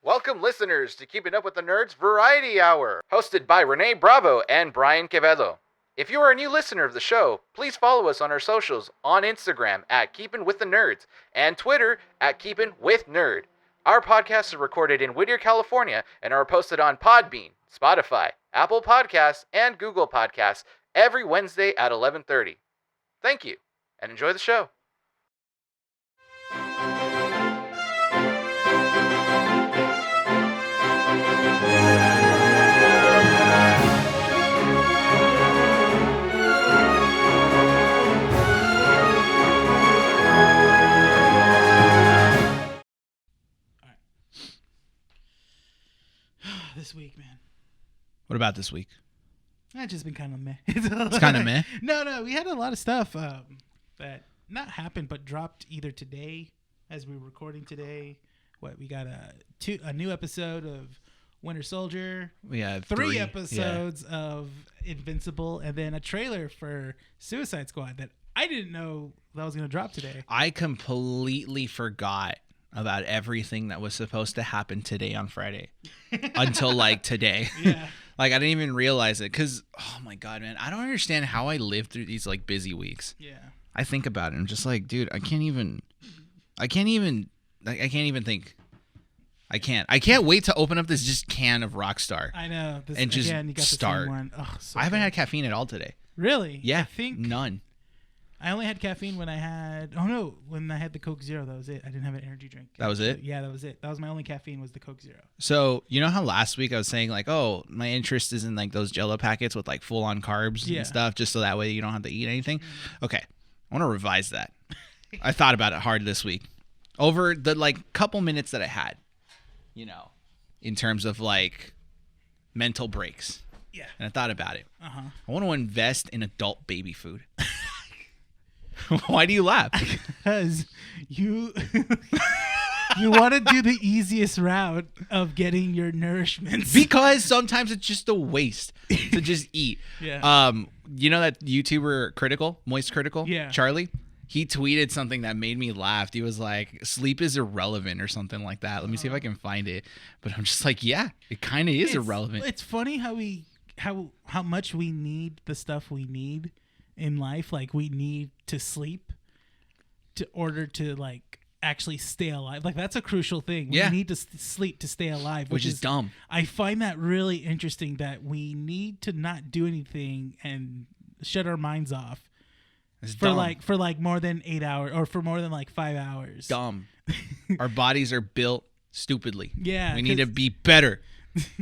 Welcome, listeners, to Keeping Up with the Nerds Variety Hour, hosted by Rene Bravo and Bryan Quevedo. If you are a new listener of the show, please follow us on our socials on Instagram at Keepin' With The Nerds and Twitter at Keepin' With Nerd. Our podcasts are recorded in Whittier, California, and are posted on Podbean, Spotify, Apple Podcasts, and Google Podcasts every Wednesday at 11:30. Thank you, and enjoy the show. This week, man. What about this week? It's just been kind of meh. It's kind of meh? No, we had a lot of stuff that not happened, but dropped either today, as we were recording today. We got a new episode of Winter Soldier. We have three episodes of Invincible, and then a trailer for Suicide Squad that I didn't know that was going to drop today. I completely forgot about everything that was supposed to happen today on Friday until like today. Yeah. Like I didn't even realize it because, oh my God, man, I don't understand how I live through these like busy weeks. Yeah. I think about it. I'm just like, dude, I can't even think. I can't wait to open up this just can of Rockstar. I know. And just again, you got start. The same one. Oh, so I haven't good. had caffeine at all today. Really? Yeah. I think none. I only had caffeine when I had the Coke Zero. That was it. I didn't have an energy drink. That was it? Yeah, that was it. That was my only caffeine was the Coke Zero. So you know how last week I was saying like, oh, my interest is in like those Jell-O packets with like full on carbs and stuff, just so that way you don't have to eat anything. Okay, I want to revise that. I thought about it hard this week over the like couple minutes that I had, you know, in terms of like mental breaks. Yeah. And I thought about it. Uh-huh. I want to invest in adult baby food. Why do you laugh? Because you want to do the easiest route of getting your nourishments. Because sometimes it's just a waste to just eat. Yeah. You know that YouTuber Moist Critical? Yeah. Charlie? He tweeted something that made me laugh. He was like, sleep is irrelevant or something like that. Let me see if I can find it. But I'm just like, yeah, it kind of is irrelevant. It's funny how much we need the stuff we need in life. Like we need to sleep to order to like actually stay alive. Like that's a crucial thing. We need to sleep to stay alive, which is dumb. I find that really interesting that we need to not do anything and shut our minds off for more than 8 hours or for more than like 5 hours. Dumb. Our bodies are built stupidly. Yeah. We need to be better.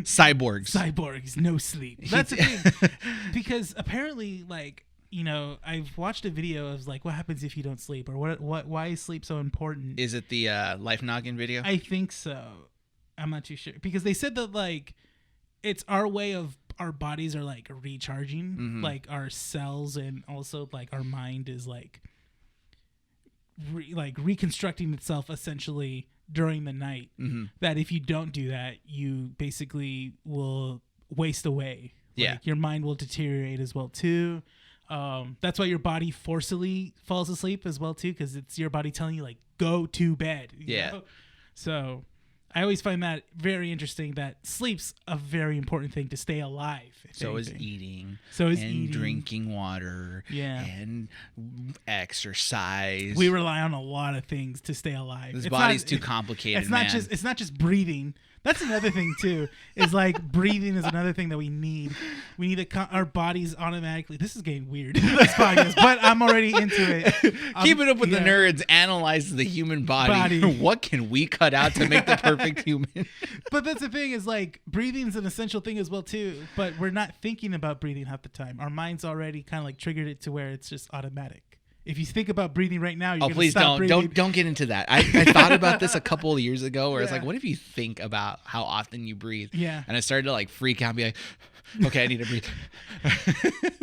Cyborgs, no sleep. That's the thing. Because apparently, like, you know, I've watched a video of like what happens if you don't sleep, or why is sleep so important? Is it the Life Noggin video? I think so. I'm not too sure because they said that like it's our way of our bodies are like recharging, like our cells, and also like our mind is like reconstructing itself essentially during the night. That if you don't do that, you basically will waste away. Yeah, like, your mind will deteriorate as well too. That's why your body forcibly falls asleep as well too, because it's your body telling you like go to bed. You know? So I always find that very interesting. That sleep's a very important thing to stay alive. So is eating. And drinking water. Yeah. And exercise. We rely on a lot of things to stay alive. This body's too complicated. It's not just breathing. That's another thing too. Is like breathing is another thing that we need. We need our bodies automatically. This is getting weird. This podcast, but I'm already into it. Keeping Up with the Nerds analyzes the human body. What can we cut out to make the perfect human? But that's the thing is like breathing is an essential thing as well too. But we're not thinking about breathing half the time. Our mind's already kind of like triggered it to where it's just automatic. If you think about breathing right now, you're please stop breathing. don't get into that. I thought about this a couple of years ago, where it's like, what if you think about how often you breathe? Yeah. And I started to like freak out and be like, okay, I need to breathe.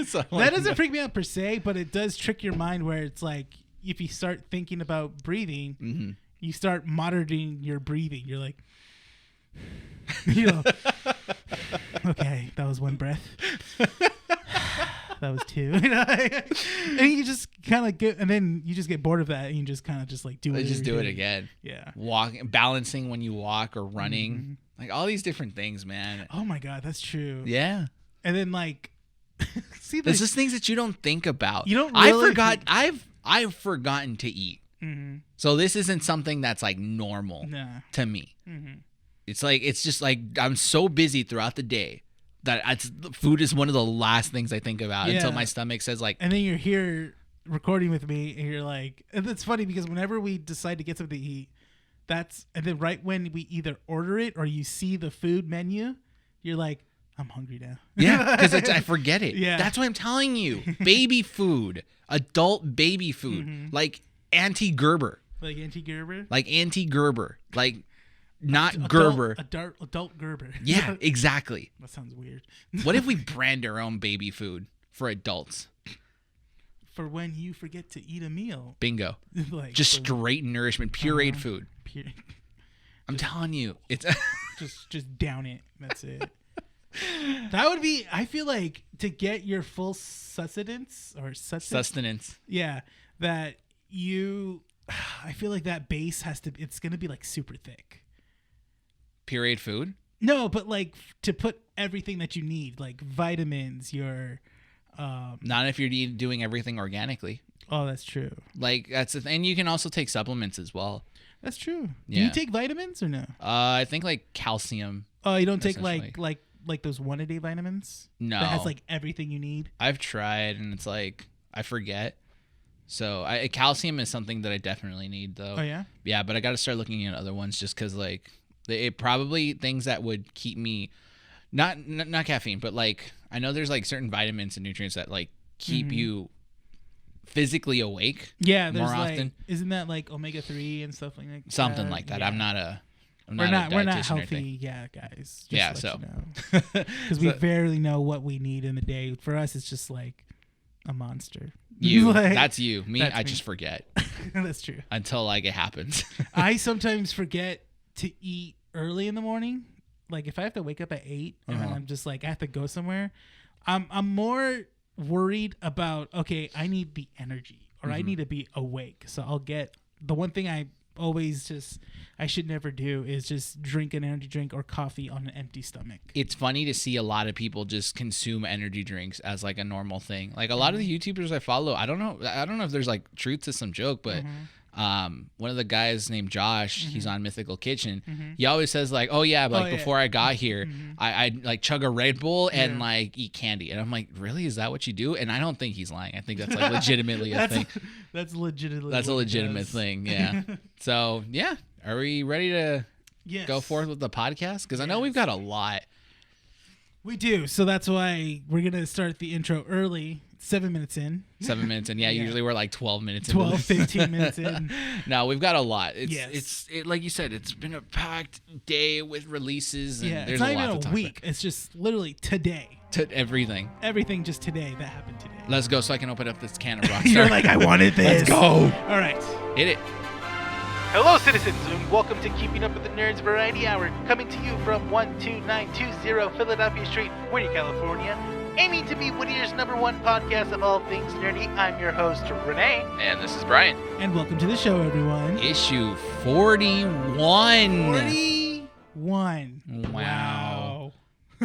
So that doesn't freak me out per se, but it does trick your mind where it's like if you start thinking about breathing, you start monitoring your breathing. You're like, you know, okay, that was one breath. That was 2. And you just kind of get, and then you just get bored of that, and you just kind of just like do it. Just do it again. Yeah. Balancing when you walk or running, like all these different things, man. Oh my God, that's true. Yeah. And then like, see, there's just things that you don't think about. You don't. Really I've forgotten to eat. Mm-hmm. So this isn't something that's like normal to me. Mm-hmm. It's just like I'm so busy throughout the day that food is one of the last things I think about until my stomach says like. And then you're here recording with me, and you're like, and it's funny because whenever we decide to get something to eat, and then right when we either order it or you see the food menu, you're like, I'm hungry now. Yeah, because I forget it. Yeah, that's what I'm telling you. Baby food, adult baby food, like Auntie Gerber. Like Auntie Gerber. Like Auntie Gerber. Like. Not Gerber. Adult Gerber. Yeah, exactly. That sounds weird. What if we brand our own baby food for adults? For when you forget to eat a meal. Bingo. Like just straight nourishment, pureed food. I'm telling you, it's just down it. That's it. That would be. I feel like to get your full sustenance. Yeah, that you. I feel like that base has to. It's gonna be like super thick. Pureed food? No, but like to put everything that you need, like vitamins, your. Not if you're doing everything organically. Oh, that's true. Like that's the thing. And you can also take supplements as well. That's true. Yeah. Do you take vitamins or no? I think like calcium. Oh, you don't take like those 1-a-day vitamins? No. That has like everything you need? I've tried and it's like I forget. So calcium is something that I definitely need though. Oh yeah? Yeah, but I got to start looking at other ones just because like it probably things that would keep me not caffeine, but like I know there's like certain vitamins and nutrients that like keep you physically awake. Yeah, there's more like often. Isn't that like omega-3 and stuff like that? Something like that. Yeah. We're not healthy, guys. Just yeah, so because we barely know what we need in the day. For us, it's just like a monster. That's you. Me, I just forget. That's true. Until like it happens. I sometimes forget to eat early in the morning. Like if I have to wake up at 8 and I'm just like I have to go somewhere, I'm more worried about okay, I need the energy or I need to be awake. So I'll get the one thing I should never do is just drink an energy drink or coffee on an empty stomach. It's funny to see a lot of people just consume energy drinks as like a normal thing. Like a lot of the YouTubers I follow, I don't know if there's like truth to some joke, but one of the guys named Josh, he's on Mythical Kitchen. He always says like, oh yeah, but before I got here, I'd like chug a Red Bull and like eat candy. And I'm like, really? Is that what you do? And I don't think he's lying. I think that's like legitimately a thing. That's legitimately. That's a legitimate thing. Yeah. So yeah. Are we ready to go forth with the podcast? Because I know we've got a lot. We do. So that's why we're going to start the intro early. 7 minutes in. 7 minutes in. Yeah, usually we're like 12 minutes in. 15 minutes in. No, we've got a lot. It's like you said, it's been a packed day with releases. And there's it's not a lot even to a talk week. about. It's just literally today. Everything. Everything just today that happened today. Let's go so I can open up this can of Rockstar. You're like, I wanted this. Let's go. All right. Hit it. Hello, citizens, and welcome to Keeping Up with the Nerds Variety Hour, coming to you from 12920 Philadelphia Street, Whittier, California. Aiming to be Whittier's #1 podcast of all things nerdy, I'm your host, Rene. And this is Bryan. And welcome to the show, everyone. Issue 41. 41. Wow.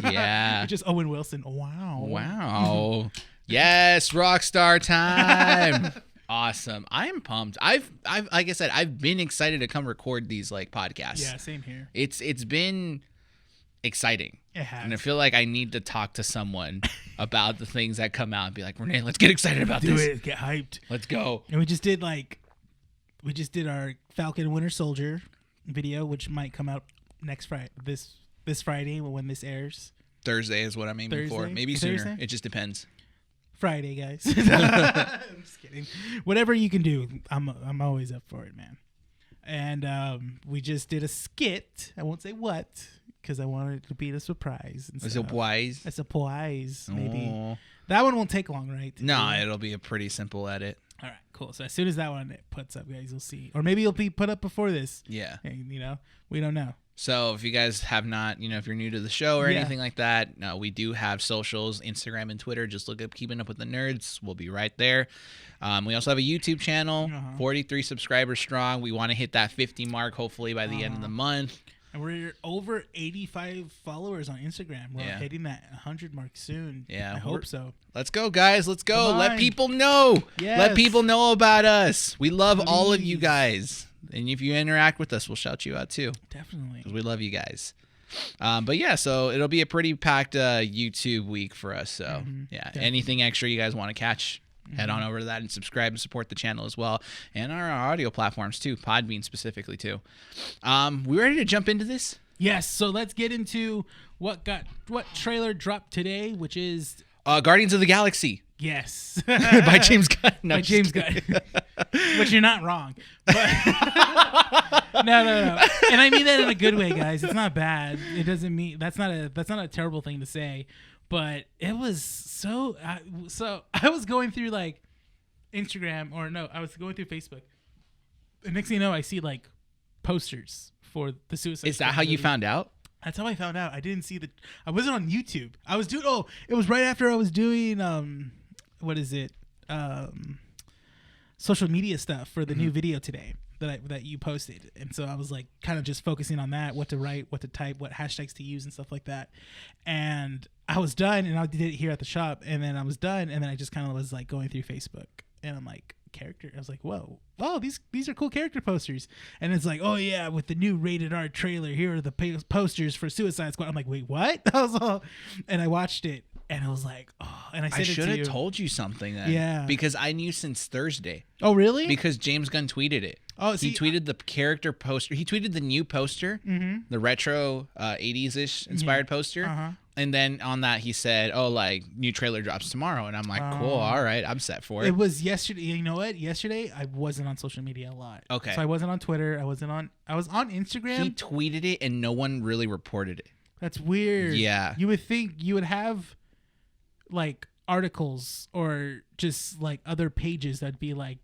Yeah. Just Owen Wilson. Wow. Wow. Yes, Rockstar time. Awesome. I am pumped. I've like I said, I've been excited to come record these like podcasts. Yeah, same here. It's been exciting. It has. And I feel like I need to talk to someone about the things that come out and be like, Rene, let's get excited about this. Do it. Get hyped. Let's go. And we just did our Falcon Winter Soldier video, which might come out next Friday. This Friday when this airs. Thursday is what I'm aiming for. Maybe sooner. Thursday? It just depends. Friday, guys. I'm just kidding. Whatever you can do, I'm always up for it, man. And we just did a skit. I won't say what because I wanted it to be a surprise. A surprise. A surprise, maybe. Oh. That one won't take long, right? No, it'll be a pretty simple edit. All right, cool. So as soon as that one puts up, guys, you'll see. Or maybe it'll be put up before this. Yeah. And, we don't know. So if you guys have not, if you're new to the show or anything like that, we do have socials, Instagram and Twitter. Just look up Keeping Up with the Nerds. We'll be right there. We also have a YouTube channel, 43 subscribers strong. We want to hit that 50 mark, hopefully by the end of the month. And we're over 85 followers on Instagram. We're hitting that 100 mark soon. Yeah, I hope so. Let's go, guys. Let's go. Let people know. Yes. Let people know about us. We love all of you guys. And if you interact with us, we'll shout you out too. Definitely. Because we love you guys. But yeah, so it'll be a pretty packed YouTube week for us. So anything extra you guys want to catch, head on over to that and subscribe and support the channel as well. And our audio platforms too, Podbean specifically too. We ready to jump into this? Yes. So let's get into what trailer dropped today, which is Guardians of the Galaxy. Yes. By James Gunn. No, by James Gunn. But you're not wrong. But no. And I mean that in a good way, guys. It's not bad. It doesn't mean that's not a terrible thing to say. But it was so I was going through like Instagram I was going through Facebook. And next thing you know, I see like posters for the Suicide Squad. Is that how you found out? That's how I found out. I didn't see I wasn't on YouTube. I was doing it was right after I was doing social media stuff for the new video today that you posted. And so I was like kind of just focusing on that, what to write, what to type, what hashtags to use and stuff like that. And I was done and I did it here at the shop and then I was done and then I just kind of was like going through Facebook and I'm like I was like, whoa, these are cool character posters. And it's like, oh yeah, with the new rated R trailer, here are the posters for Suicide Squad. I'm like, wait, what? And I watched it and I was like, oh, and I should have told you something then. Yeah. Because I knew since Thursday. Oh, really? Because James Gunn tweeted it. Oh, he tweeted the character poster. He tweeted the new poster, the retro 80s-ish inspired poster. And then on that, he said, new trailer drops tomorrow. And I'm like, cool. All right. I'm set for it. It was yesterday. You know what? Yesterday, I wasn't on social media a lot. Okay. So I wasn't on Twitter. I was on Instagram. He tweeted it and no one really reported it. That's weird. Yeah. You would think you would have like articles or just like other pages that'd be like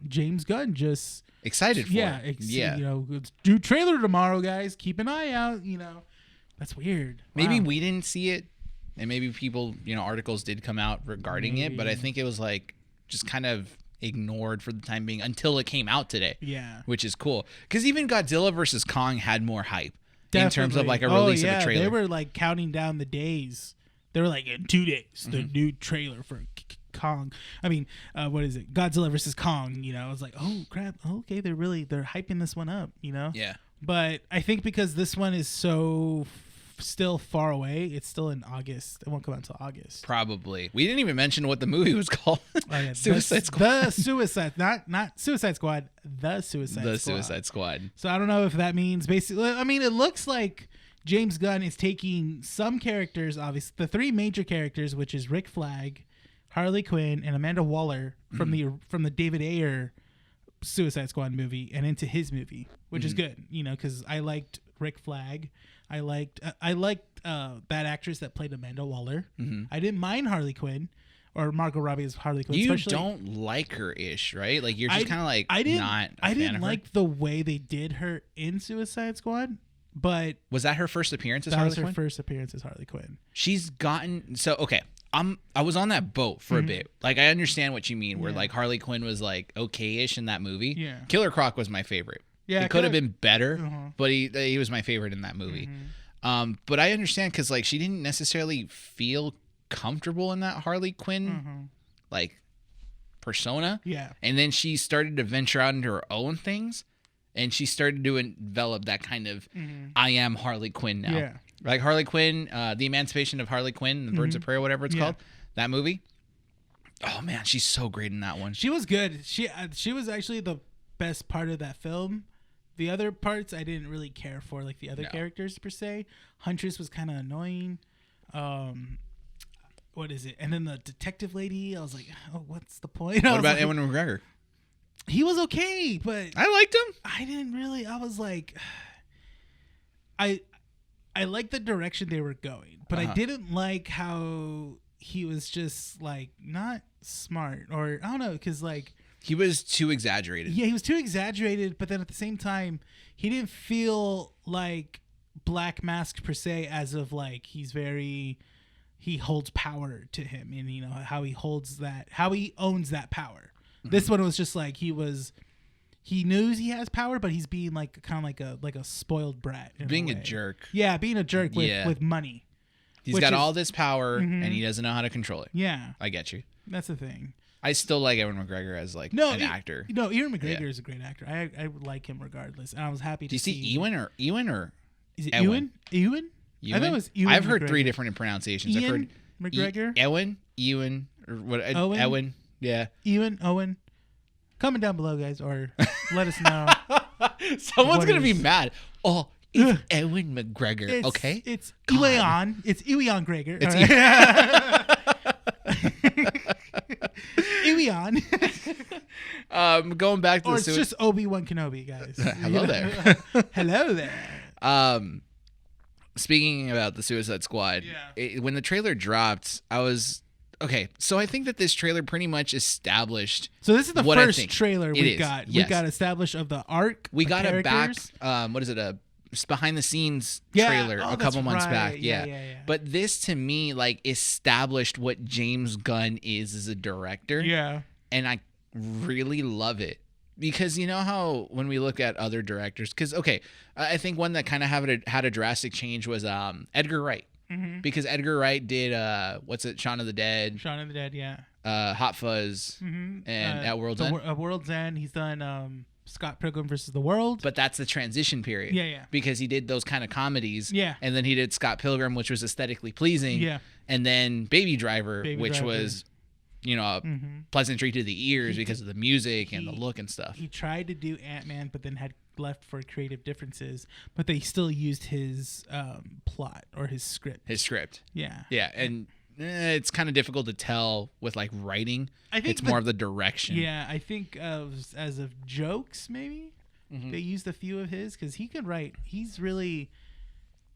James Gunn just excited for it. It's due trailer tomorrow, guys. Keep an eye out. That's weird. Maybe we didn't see it, and maybe people, articles did come out regarding it, but I think it was like just kind of ignored for the time being until it came out today. Yeah, which is cool because even Godzilla versus Kong had more hype in terms of like a release of a trailer. They were like counting down the days. They were like in 2 days, the new trailer for Kong. I mean, what is it? Godzilla versus Kong. I was like, oh crap. Okay, they're hyping this one up. Yeah. But I think because this one is so still far away, it's still in August. It won't come out until August. Probably. We didn't even mention what the movie was called. Suicide Squad. The Suicide, not Suicide Squad. The Suicide Squad. The Suicide Squad. So I don't know if that means basically. I mean, it looks like James Gunn is taking some characters, obviously the 3 major characters, which is Rick Flag, Harley Quinn, and Amanda Waller from the David Ayer Suicide Squad movie and into his movie, which is good, because I liked Rick Flag. I liked that actress that played Amanda Waller. I didn't mind Harley Quinn or Margot Robbie as Harley Quinn. You don't like her-ish, right? Like you're just kind of like not a fan of her. I didn't like the way they did her in Suicide Squad. But was that her first appearance as Harley Quinn? That was her first appearance as Harley Quinn. She's gotten okay. I was on that boat for a bit. Like I understand what you mean, where like Harley Quinn was like okay-ish in that movie. Yeah. Killer Croc was my favorite. Yeah, he could have been better, but he was my favorite in that movie. But I understand because like she didn't necessarily feel comfortable in that Harley Quinn like persona. Yeah. And then she started to venture out into her own things. And she started to develop that kind of, I am Harley Quinn now. Yeah. Like Harley Quinn, The Emancipation of Harley Quinn, The Birds of Prey, whatever it's called. That movie. Oh, man, she's so great in that one. She was good. She was actually the best part of that film. The other parts I didn't really care for, like the other characters per se. Huntress was kind of annoying. What is it? And then the detective lady, I was like, oh, what's the point? What about Ewan McGregor? He was okay, but I liked him. I didn't really. I was like, I liked the direction they were going, but I didn't like how he was just like not smart, or I don't know, because like he was too exaggerated. Yeah, he was too exaggerated, but then at the same time, he didn't feel like Black Mask per se, as of like he holds power to him, and you know how he owns that power. Mm-hmm. This one was just like he knows he has power, but he's being like kind of like a spoiled brat, being a jerk. Yeah, being a jerk with money. He's got all this power, and he doesn't know how to control it. Yeah, I get you. That's the thing. I still like Ewan McGregor as like an actor. No, Ewan McGregor is a great actor. I like him regardless, and I was happy to see. Do you see Ewan or is it Ewan? Ewan? I thought it was Ewan. I've heard McGregor. 3 different pronunciations. Ian I've heard McGregor, Ewan, or what? Owen? Ewan, yeah. Ewan, Owen. Comment down below, guys, or let us know. Someone's gonna be mad. Oh, it's Ewan McGregor. Okay, it's Ewan. It's Ewan Gregor. It's Ewan. Going back to or it's just Obi-Wan Kenobi, guys. Hello there. Hello there. Speaking about the Suicide Squad, when the trailer dropped, I was okay. So I think that this trailer pretty much established. So this is the first trailer we got. Yes. We got established of the arc. We got characters. a back. What is it? A behind the scenes trailer a couple months back. Yeah. But this to me like established what James Gunn is as a director. Yeah. And I really love it. Because you know how when we look at other directors, because I think one that kind of had a drastic change was Edgar Wright, because Edgar Wright did Shaun of the Dead, yeah, Hot Fuzz, and At World's End. At World's End, he's done Scott Pilgrim versus the World, but that's the transition period, yeah, because he did those kind of comedies, yeah, and then he did Scott Pilgrim, which was aesthetically pleasing, yeah, and then Baby Driver, which was a pleasantry to the ears because of the music and the look and stuff. He tried to do Ant-Man, but then had left for creative differences. But they still used his plot or his script. Yeah. Yeah, and it's kind of difficult to tell with like writing. I think it's more of the direction. Yeah, I think as of jokes, maybe they used a few of his because he could write. He's really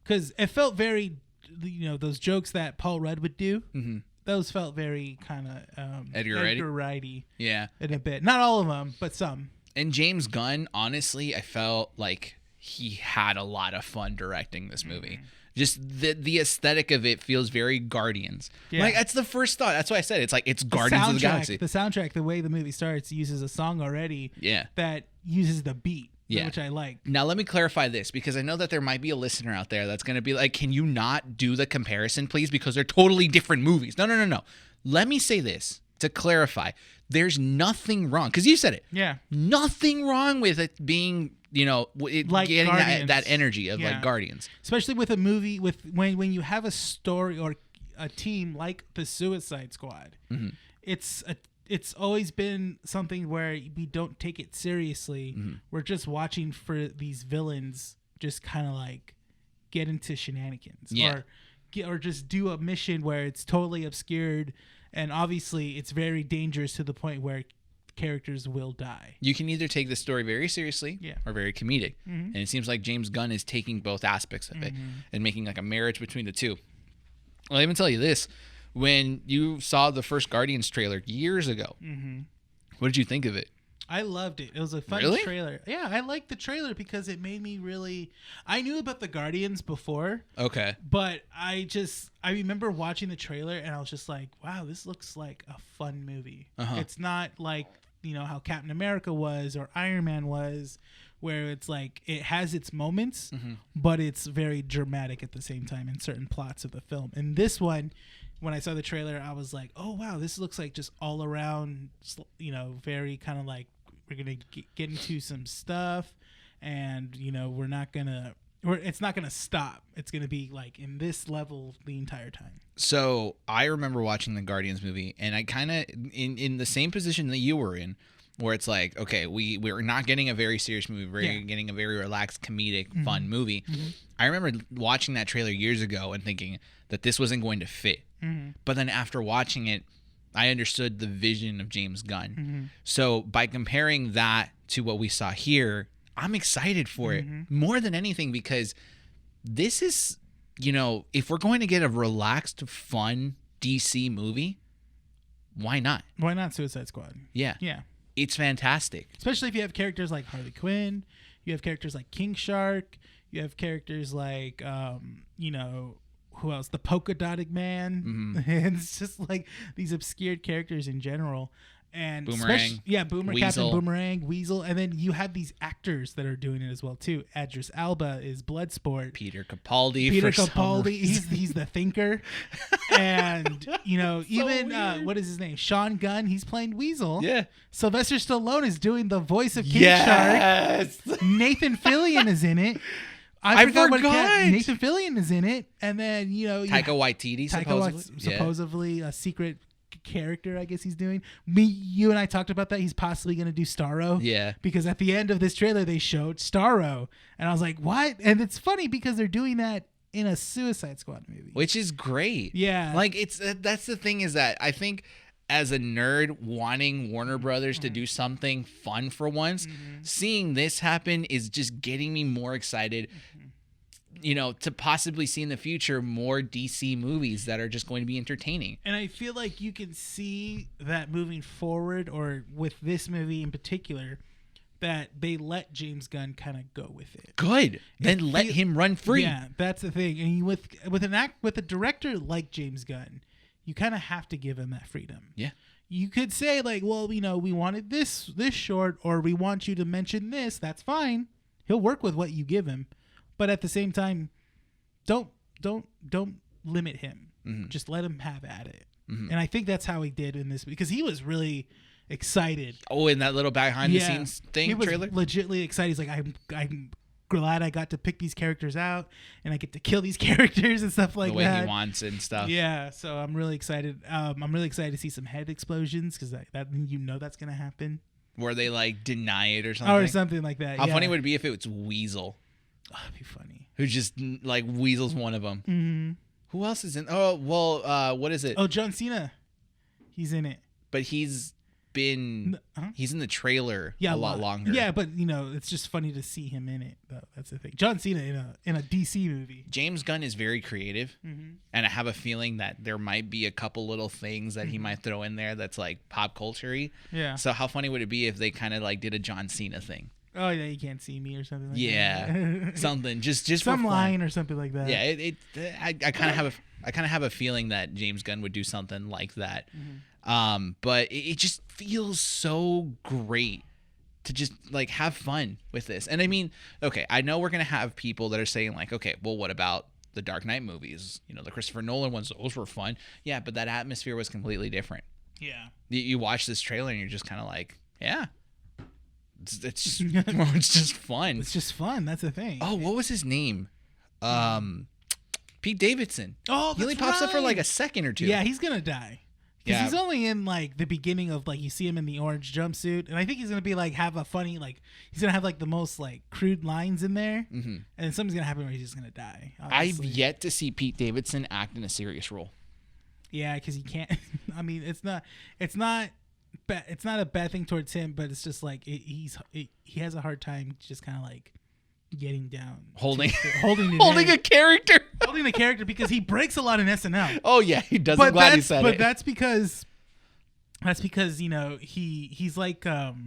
because it felt very, those jokes that Paul Rudd would do. Mm-hmm. Those felt very kind of Edgar Wright-y. Yeah. In a bit. Not all of them, but some. And James Gunn, honestly, I felt like he had a lot of fun directing this movie. Just the aesthetic of it feels very Guardians. Yeah. Like, that's the first thought. That's why I said it's like it's Guardians of the Galaxy. The soundtrack, the way the movie starts, uses a song already that uses the beat. Yeah. Which I like. Now, let me clarify this because I know that there might be a listener out there that's going to be like, can you not do the comparison, please? Because they're totally different movies. No. Let me say this to clarify. There's nothing wrong because you said it. Yeah. Nothing wrong with it being, like getting that energy of like Guardians. Especially with a movie when you have a story or a team like the Suicide Squad. Mm-hmm. It's always been something where we don't take it seriously. Mm-hmm. We're just watching for these villains just kind of like get into shenanigans or just do a mission where it's totally obscured. And obviously it's very dangerous to the point where characters will die. You can either take the story very seriously or very comedic. Mm-hmm. And it seems like James Gunn is taking both aspects of it and making like a marriage between the two. Well, let me tell you this. When you saw the first Guardians trailer years ago, what did you think of it? I loved it. It was a fun trailer. Yeah, I liked the trailer because it made me really... I knew about the Guardians before. Okay. But I remember watching the trailer and I was just like, wow, this looks like a fun movie. Uh-huh. It's not like, how Captain America was or Iron Man was, where it's like it has its moments, but it's very dramatic at the same time in certain plots of the film. And this one... When I saw the trailer, I was like, oh, wow, this looks like just all around, very kind of like we're going to get into some stuff and, we're not going to, it's not going to stop. It's going to be like in this level the entire time. So I remember watching the Guardians movie and I kind of in the same position that you were in, where it's like, okay, we're not getting a very serious movie. We're getting a very relaxed, comedic, fun movie. Mm-hmm. I remember watching that trailer years ago and thinking that this wasn't going to fit. Mm-hmm. But then after watching it, I understood the vision of James Gunn. Mm-hmm. So by comparing that to what we saw here, I'm excited for it more than anything because this is, if we're going to get a relaxed, fun DC movie, why not? Why not Suicide Squad? Yeah. Yeah. It's fantastic. Especially if you have characters like Harley Quinn, you have characters like King Shark, You have characters like, who else? The polka dotted man. Mm-hmm. And it's just like these obscured characters in general. And Boomerang. Captain Boomerang, Weasel, and then you have these actors that are doing it as well too. Idris Elba is Bloodsport. Peter Capaldi. He's the thinker, and even what is his name? Sean Gunn. He's playing Weasel. Yeah. Sylvester Stallone is doing the voice of King Shark. Nathan Fillion is in it. I forgot. Nathan Fillion is in it, and then Taika Waititi supposedly a secret character, I guess he's doing. You and I talked about that. He's possibly going to do Starro. Yeah. Because at the end of this trailer, they showed Starro, and I was like, "What?" And it's funny because they're doing that in a Suicide Squad movie, which is great. Yeah. Like that's the thing is that I think as a nerd wanting Warner Brothers to do something fun for once, seeing this happen is just getting me more excited. To possibly see in the future more DC movies that are just going to be entertaining. And I feel like you can see that moving forward, or with this movie in particular, that they let James Gunn kind of go with it. Good. Then let him run free. Yeah, that's the thing. And with a director like James Gunn, you kind of have to give him that freedom. Yeah. You could say like, well, we wanted this short, or we want you to mention this. That's fine. He'll work with what you give him. But at the same time, don't limit him. Mm-hmm. Just let him have at it. Mm-hmm. And I think that's how he did in this, because he was really excited. Oh, in that little behind the scenes thing he was trailer? Legitimately excited. He's like, I'm glad I got to pick these characters out, and I get to kill these characters and stuff like that. The way he wants and stuff. Yeah, so I'm really excited. I'm really excited to see some head explosions, because that's gonna happen. Where they like deny it or something. Or something like that. How funny would it be if it was Weasel? Oh, that'd be funny. Who just like Weasel's one of them. Mm-hmm. Who else is in? Oh well, what is it? Oh, John Cena, he's in it. But he's in the trailer a lot longer. Yeah, but it's just funny to see him in it, though. That's the thing. John Cena in a DC movie. James Gunn is very creative, and I have a feeling that there might be a couple little things that he might throw in there that's like pop culture-y. Yeah. So how funny would it be if they kind of like did a John Cena thing? Oh yeah, you can't see me or something like that. Yeah, something just some line or something like that. Yeah, I kind of have a feeling that James Gunn would do something like that. But it just feels so great to just like have fun with this. And I mean, okay, I know we're gonna have people that are saying like, okay, well, what about the Dark Knight movies? The Christopher Nolan ones, those were fun. Yeah, but that atmosphere was completely different. Yeah. You watch this trailer and you're just kind of like, yeah. It's just fun. It's just fun. That's the thing. Oh, what was his name? Pete Davidson. Oh, that's he only pops up for like a second or two. Yeah, he's gonna die. Because he's only in like the beginning of like you see him in the orange jumpsuit, and I think he's gonna be like have a funny he's gonna have like the most like crude lines in there, and then something's gonna happen where he's just gonna die. Obviously. I've yet to see Pete Davidson act in a serious role. Yeah, because he can't. I mean, it's not a bad thing towards him, but it's just like he has a hard time just kind of like getting down, holding a character, holding the character, because he breaks a lot in SNL. Oh yeah, he does. I'm glad he said it. But that's because he's like Bill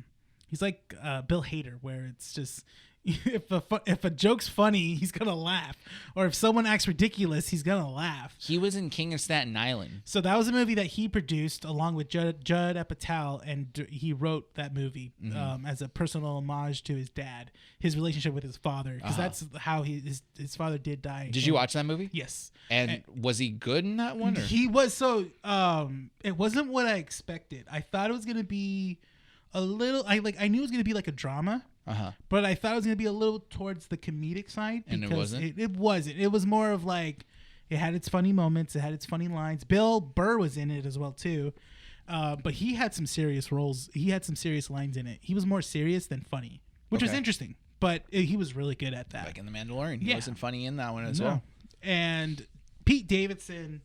Hader, where it's just if a joke's funny, he's gonna laugh, or if someone acts ridiculous, he's gonna laugh. He was in King of Staten Island. So that was a movie that he produced along with Judd Apatow, and he wrote that movie as a personal homage to his dad, his relationship with his father, because that's how his father did die. Did you watch that movie? Yes. And was he good in that one? Or? He was. So it wasn't what I expected. I thought it was gonna be a little. I knew it was gonna be like a drama. But I thought it was going to be a little towards the comedic side. And it wasn't? It wasn't. It was more of like, it had its funny moments. It had its funny lines. Bill Burr was in it as well, too. But he had some serious roles. He had some serious lines in it. He was more serious than funny, which was interesting. But he was really good at that. Like in The Mandalorian. He wasn't funny in that one as well. And Pete Davidson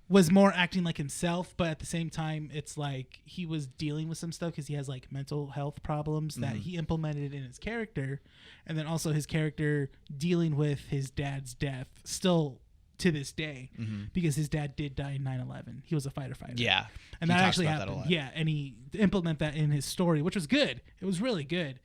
was more acting like himself, but at the same time, it's like he was dealing with some stuff because he has like mental health problems that he implemented in his character, and then also his character dealing with his dad's death still to this day, because his dad did die in 9/11. He was a fighter. Yeah, and that actually happened. Yeah, and he implemented that in his story, which was good. It was really good.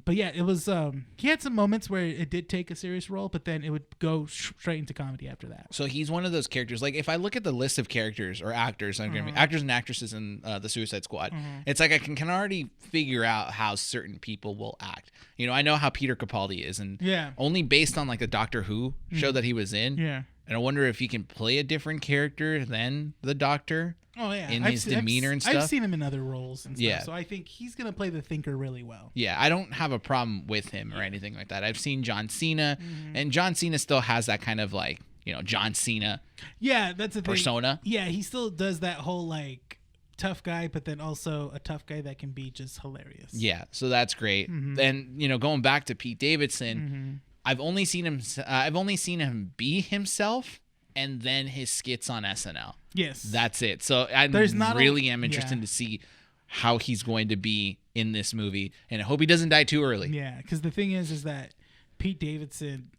But yeah, it was. He had some moments where it did take a serious role, but then it would go straight into comedy after that. So he's one of those characters. Like if I look at the list of characters or actors, actors and actresses in the Suicide Squad, it's like I can already figure out how certain people will act. You know, I know how Peter Capaldi is, and only based on like the Doctor Who show that he was in. Yeah. And I wonder if he can play a different character than the Doctor. Oh yeah, in his demeanor and stuff. I've seen him in other roles and stuff, so I think he's gonna play the Thinker really well. Yeah, I don't have a problem with him or anything like that. I've seen John Cena, and John Cena still has that kind of like, you know, John Cena. Yeah, that's a persona. Yeah, he still does that whole like tough guy, but then also a tough guy that can be just hilarious. Yeah, so that's great. And you know, going back to Pete Davidson, I've only seen him be himself. And then his skits on SNL. Yes. That's it. So I really am interested to see how he's going to be in this movie. And I hope he doesn't die too early. Yeah, because the thing is that Pete Davidson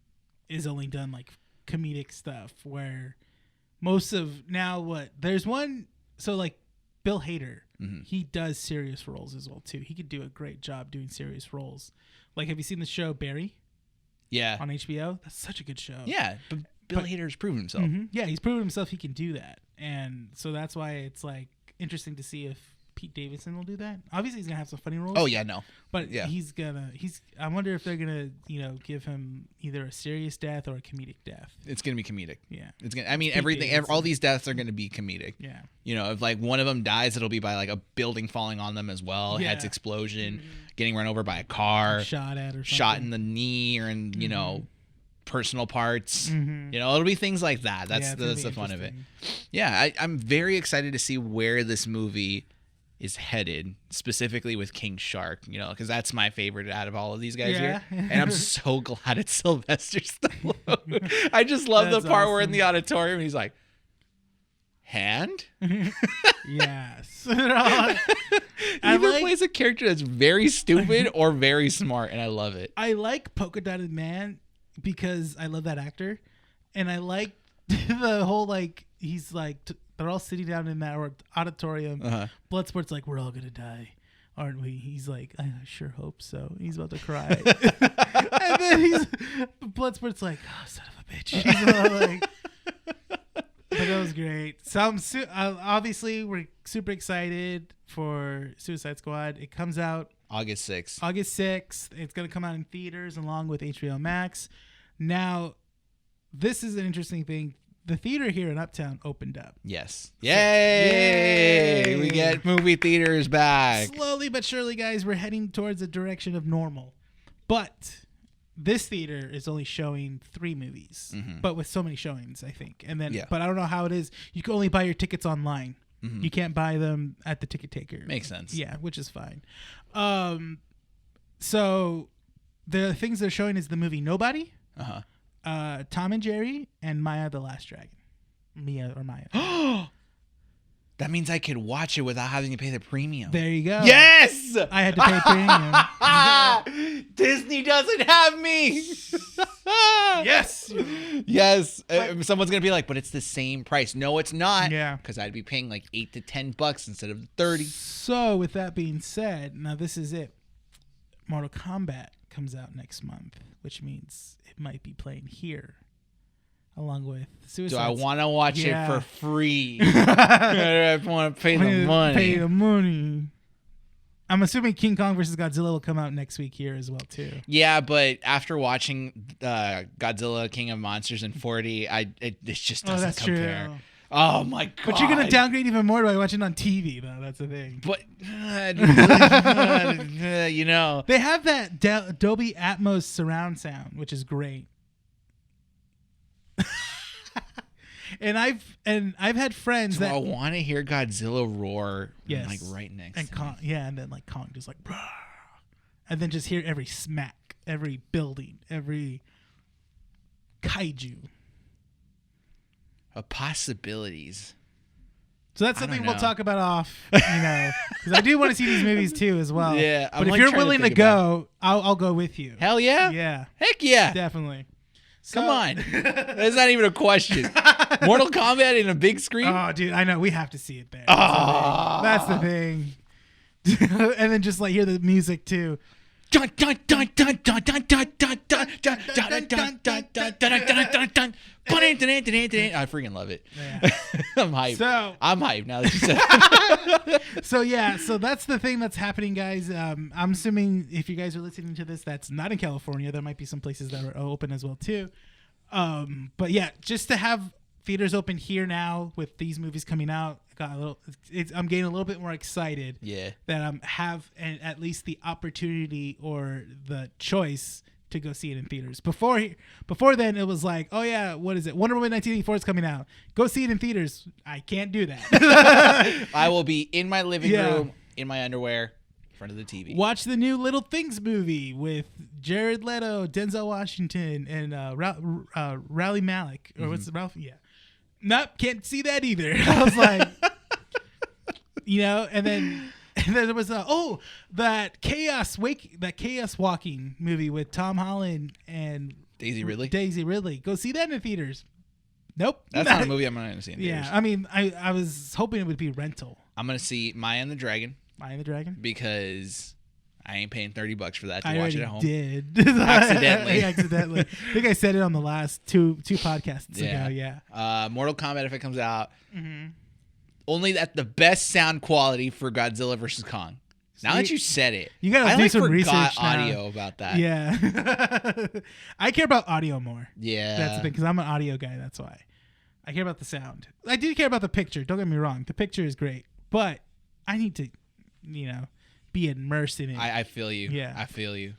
is only done like comedic stuff where most of there's one, so like Bill Hader, he does serious roles as well too. He could do a great job doing serious roles. Like, have you seen the show Barry? Yeah. On HBO? That's such a good show. Yeah, but Bill Hader's proven himself. Yeah, he's proven himself he can do that. And so that's why it's like interesting to see if Pete Davidson will do that. Obviously he's gonna have some funny roles. Oh yeah, no. But I wonder if they're gonna, give him either a serious death or a comedic death. It's gonna be comedic. Yeah. All these deaths are gonna be comedic. Yeah. You know, if like one of them dies, it'll be by like a building falling on them as well. Yeah. Head's explosion, getting run over by a car, shot at or something. Shot in the knee, or in, you know, personal parts. You know, it'll be things like that. That's the fun of it. Yeah, I'm very excited to see where this movie is headed, specifically with King Shark, you know, because that's my favorite out of all of these guys here. And I'm so glad it's Sylvester Stallone. I just love the part where in the auditorium he's like, hand? Yes. Either plays a character that's very stupid or very smart, and I love it. I like Polka Dotted Man because I love that actor, and I like the whole like he's like they're all sitting down in that auditorium. Bloodsport's like, we're all gonna die, aren't we? He's like, I sure hope so. He's about to cry. And then Bloodsport's like, oh, son of a bitch. He's all like, but that was great. So obviously we're super excited for Suicide Squad. It comes out August 6th. It's going to come out in theaters along with HBO Max. Now, this is an interesting thing. The theater here in Uptown opened up. Yes. Yay! We get movie theaters back. Slowly but surely, guys, we're heading towards a direction of normal. But this theater is only showing 3 movies, but with so many showings, I think. And then, but I don't know how it is. You can only buy your tickets online. You can't buy them at the ticket taker. Makes sense. Yeah, which is fine. So the things they're showing is the movie Nobody, Tom and Jerry, and Maya the Last Dragon. Mia. That means I could watch it without having to pay the premium. There you go. Yes! I had to pay premium. Disney doesn't have me. Yes. Yes. Someone's going to be like, but it's the same price. No, it's not. Yeah. Because I'd be paying like $8 to $10 instead of $30. So with that being said, now this is it. Mortal Kombat comes out next month, which means it might be playing here. Along with Suicide. Do I want to watch it for free? I want to pay the money. Pay the money. I'm assuming King Kong vs. Godzilla will come out next week here as well too. Yeah, but after watching Godzilla King of Monsters in 4D, it just doesn't compare. True. Oh my god! But you're gonna downgrade even more by watching on TV, though. That's the thing. But you know, they have that Dolby Atmos surround sound, which is great. And I've had friends that I want to hear Godzilla roar, like right next and to Kong, and then like Kong just like, and then just hear every smack, every building, every kaiju. Possibilities. So that's something we'll talk about off, because I do want to see these movies too as well. Yeah, but if you're willing to go, I'll go with you. Hell yeah, yeah, heck yeah, definitely. Come on, that's not even a question. Mortal Kombat in a big screen. Oh, dude, I know we have to see it there. That's the thing. And then just like hear the music too. I freaking love it. Yeah. I'm hyped. I'm hyped now that you said it. So that's the thing that's happening, guys. I'm assuming if you guys are listening to this, that's not in California. There might be some places that are open as well too. But yeah, just to have theaters open here now with these movies coming out, I'm getting a little bit more excited. Yeah. That I have at least the opportunity or the choice to go see it in theaters. Before then, it was like, oh yeah, what is it? Wonder Woman 1984 is coming out. Go see it in theaters. I can't do that. I will be in my living room in my underwear in front of the TV. Watch the new Little Things movie with Jared Leto, Denzel Washington, and Raleigh Malik. Or what's Ralph? Yeah. Nope, can't see that either. I was like, and then there was that Chaos Walking movie with Tom Holland and Daisy Ridley. Go see that in the theaters. Nope. That's not a movie I'm going to see in theaters. Yeah, I mean, I was hoping it would be rental. I'm going to see Maya and the Dragon. Because I ain't paying $30 for that to watch it at home. Did accidentally. I think I said it on the last two podcasts ago. Yeah. Mortal Kombat if it comes out. Mm-hmm. Only at the best sound quality for Godzilla vs Kong. Now that you said it, you gotta do some research. Audio about that. Yeah. I care about audio more. Yeah. That's the thing, because I'm an audio guy. That's why I care about the sound. I do care about the picture. Don't get me wrong. The picture is great, but I need to, be immersed in it. I feel you. Yeah. I feel you.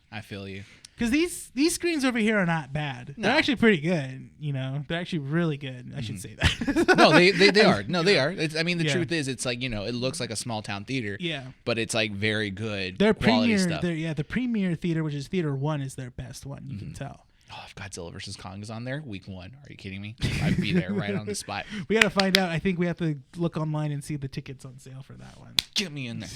Because these screens over here are not bad. No. They're actually pretty good. They're actually really good. I should say that. No, they are. No, they are. The truth is, it's like, it looks like a small town theater. Yeah. But it's like very good Their quality premier, stuff. the premier theater, which is Theater 1, is their best one. You can tell. Oh, if Godzilla vs Kong is on there, week 1. Are you kidding me? I'd be there right on the spot. We got to find out. I think we have to look online and see the tickets on sale for that one. Get me in there.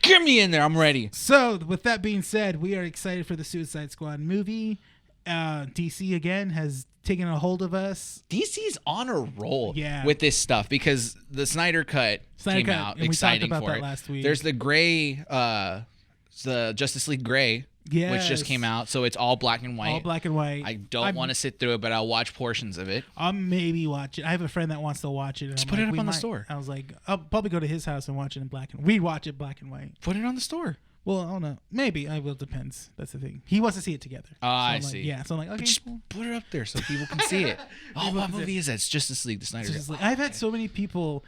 Get me in there. I'm ready. So, with that being said, we are excited for the Suicide Squad movie. DC, again, has taken a hold of us. DC's on a roll with this stuff because the Snyder Cut came out. And exciting we talked about for that it. last week. There's the gray, the Justice League Gray. Yes. Which just came out, so it's all black and white. All black and white. I don't want to sit through it, but I'll watch portions of it. I'll maybe watch it. I have a friend that wants to watch it. Just put it up on the store. I was like, I'll probably go to his house and watch it in black and white. We'd watch it black and white. Put it on the store. Well, I don't know. Maybe. I will. Depends. That's the thing. He wants to see it together. Oh, I see. Yeah, so I'm like, okay, just cool. put it up there so people can see it. Oh, what movie is that? It's Justice League, the Snyder Cut. I've had so many people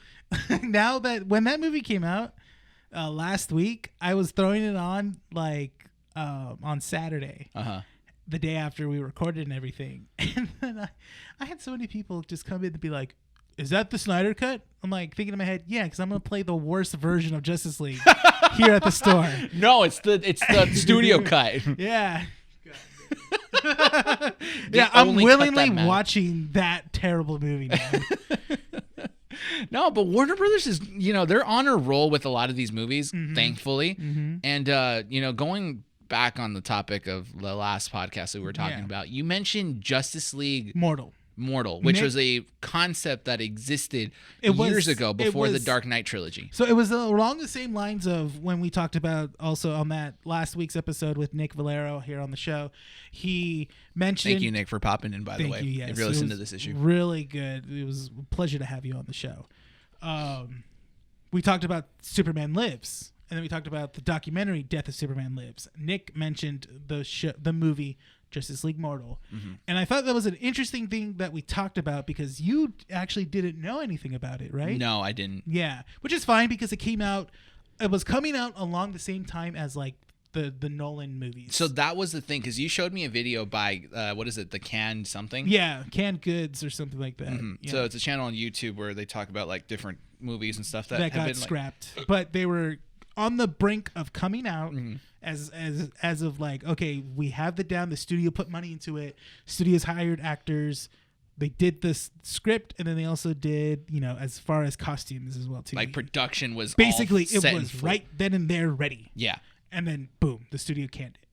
now that when that movie came out last week, I was throwing it on on Saturday, the day after we recorded and everything, and then I had so many people just come in and be like, "Is that the Snyder Cut?" I'm like thinking in my head, "Yeah, because I'm gonna play the worst version of Justice League here at the store." No, it's the studio cut. Yeah. Yeah, I'm willingly watching that terrible movie now. No, but Warner Brothers is, they're on a roll with a lot of these movies, thankfully. Mm-hmm. And, going back on the topic of the last podcast that we were talking about, you mentioned Justice League Mortal, which was a concept that existed years ago before the Dark Knight trilogy. So it was along the same lines of when we talked about also on that last week's episode with Nick Valero here on the show. He mentioned... Thank you, Nick, for popping in, by the way. Yes. If you're listening to this issue. Really good. It was a pleasure to have you on the show. We talked about Superman Lives, and then we talked about the documentary Death of Superman Lives. Nick mentioned the movie Justice League Mortal. Mm-hmm. And I thought that was an interesting thing that we talked about because you actually didn't know anything about it, right? No, I didn't. Yeah, which is fine because it was coming out along the same time as the Nolan movies. So that was the thing, because you showed me a video by, what is it, the Canned something? Yeah, Canned Goods or something like that. Mm-hmm. Yeah. So it's a channel on YouTube where they talk about different movies and stuff that have got been scrapped. But they were on the brink of coming out as of okay, we have the studio put money into it. Studios hired actors. They did this script, and then they also did, as far as costumes as well too. Production was basically all set it was right then and there ready. Yeah. And then boom, the studio canned it.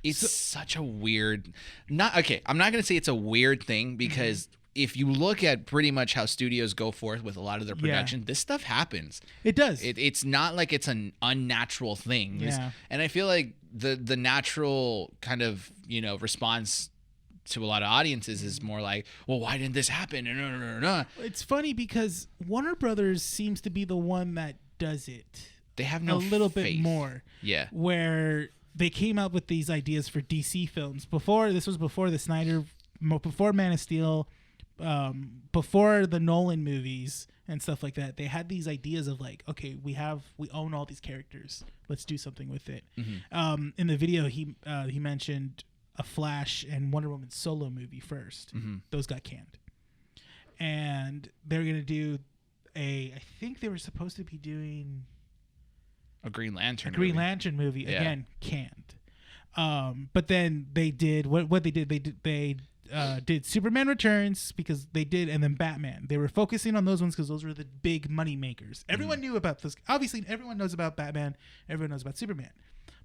It's such a weird I'm not going to say it's a weird thing because if you look at pretty much how studios go forth with a lot of their production, this stuff happens. It does. It's not like it's an unnatural thing. Yeah. And I feel like the natural kind of, response to a lot of audiences is more like, well, why didn't this happen? No. It's funny because Warner Brothers seems to be the one that does it. They have no a little faith. bit more. Yeah. Where they came up with these ideas for DC films. Before the Snyder, before Man of Steel, before the Nolan movies and stuff like that. They had these ideas of like, okay, we own all these characters. Let's do something with it. Mm-hmm. In the video, he mentioned a Flash and Wonder Woman solo movie first. Mm-hmm. Those got canned. And they're going to do I think they were supposed to be doing a Green Lantern movie, again, canned. But then they did what they did. They did Superman Returns because they did, and then Batman. They were focusing on those ones because those were the big money makers. Everyone knew about this. Obviously, everyone knows about Batman. Everyone knows about Superman.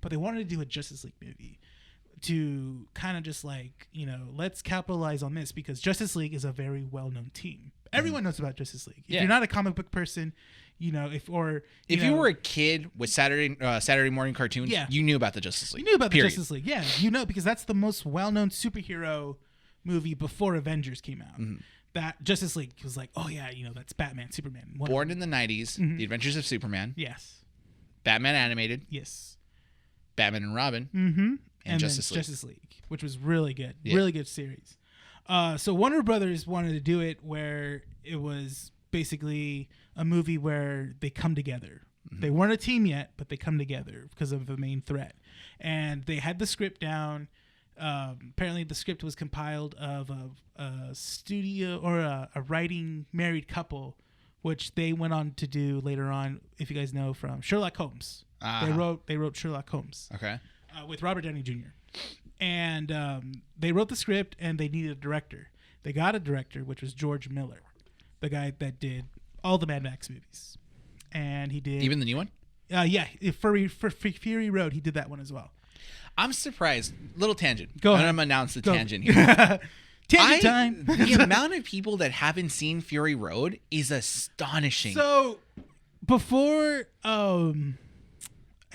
But they wanted to do a Justice League movie to kind of just like, let's capitalize on this because Justice League is a very well-known team. Everyone knows about Justice League. If you're not a comic book person, if you were a kid with Saturday morning cartoons, you knew about the Justice League. You knew about the Justice League, yeah. Because that's the most well-known superhero movie before Avengers came out. Mm-hmm. That Justice League was like, oh yeah, that's Batman, Superman. Born in the 90s, The Adventures of Superman. Yes. Batman animated. Yes. Batman and Robin. Mm-hmm. And Justice League, which was really good. Yeah. Really good series. So Warner Brothers wanted to do it where it was basically a movie where they come together. Mm-hmm. They weren't a team yet, but they come together because of the main threat. And they had the script down. Apparently the script was compiled of a studio or a writing married couple, which they went on to do later on, if you guys know, from Sherlock Holmes. Uh-huh. They wrote Sherlock Holmes. Okay. With Robert Downey Jr. And they wrote the script and they needed a director. They got a director, which was George Miller, the guy that did all the Mad Max movies. And he did... Even the new one? Yeah. For Fury Road, he did that one as well. I'm surprised. Little tangent. Go ahead. I'm going to announce the tangent here. Tangent time. The amount of people that haven't seen Fury Road is astonishing. So, before... I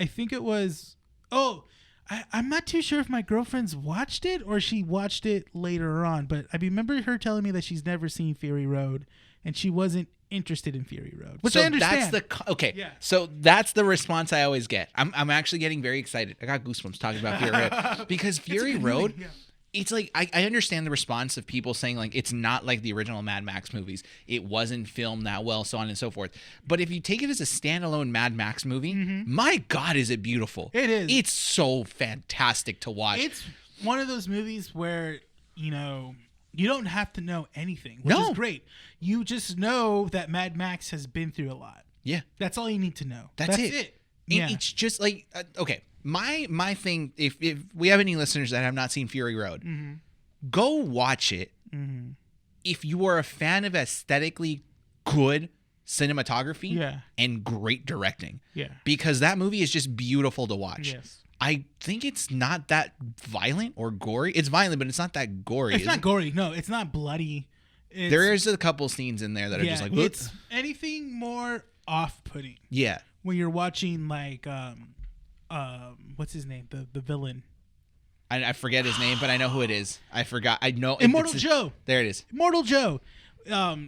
think it was... I'm not too sure if my girlfriend's watched it or she watched it later on, but I remember her telling me that she's never seen Fury Road and she wasn't interested in Fury Road, which I understand. So that's the response I always get. I'm actually getting very excited. I got goosebumps talking about Fury Road because Fury Road, it's like I understand the response of people saying like it's not like the original Mad Max movies. It wasn't filmed that well, so on and so forth. But if you take it as a standalone Mad Max movie, my God, is it beautiful. It is. It's so fantastic to watch. It's one of those movies where, you don't have to know anything, which is great. You just know that Mad Max has been through a lot. Yeah. That's all you need to know. That's it. Yeah. It's just like, okay. My thing, if we have any listeners that have not seen Fury Road, go watch it. Mm-hmm. If you are a fan of aesthetically good cinematography and great directing, because that movie is just beautiful to watch. Yes. I think it's not that violent or gory. It's violent, but it's not that gory. It's not gory. No, it's not bloody. There's a couple scenes in there that are just like... It's anything more off-putting. Yeah. When you're watching like... what's his name? The villain. I forget his name, but I know who it is. I forgot. I know. Immortal Joe. There it is. Immortal Joe.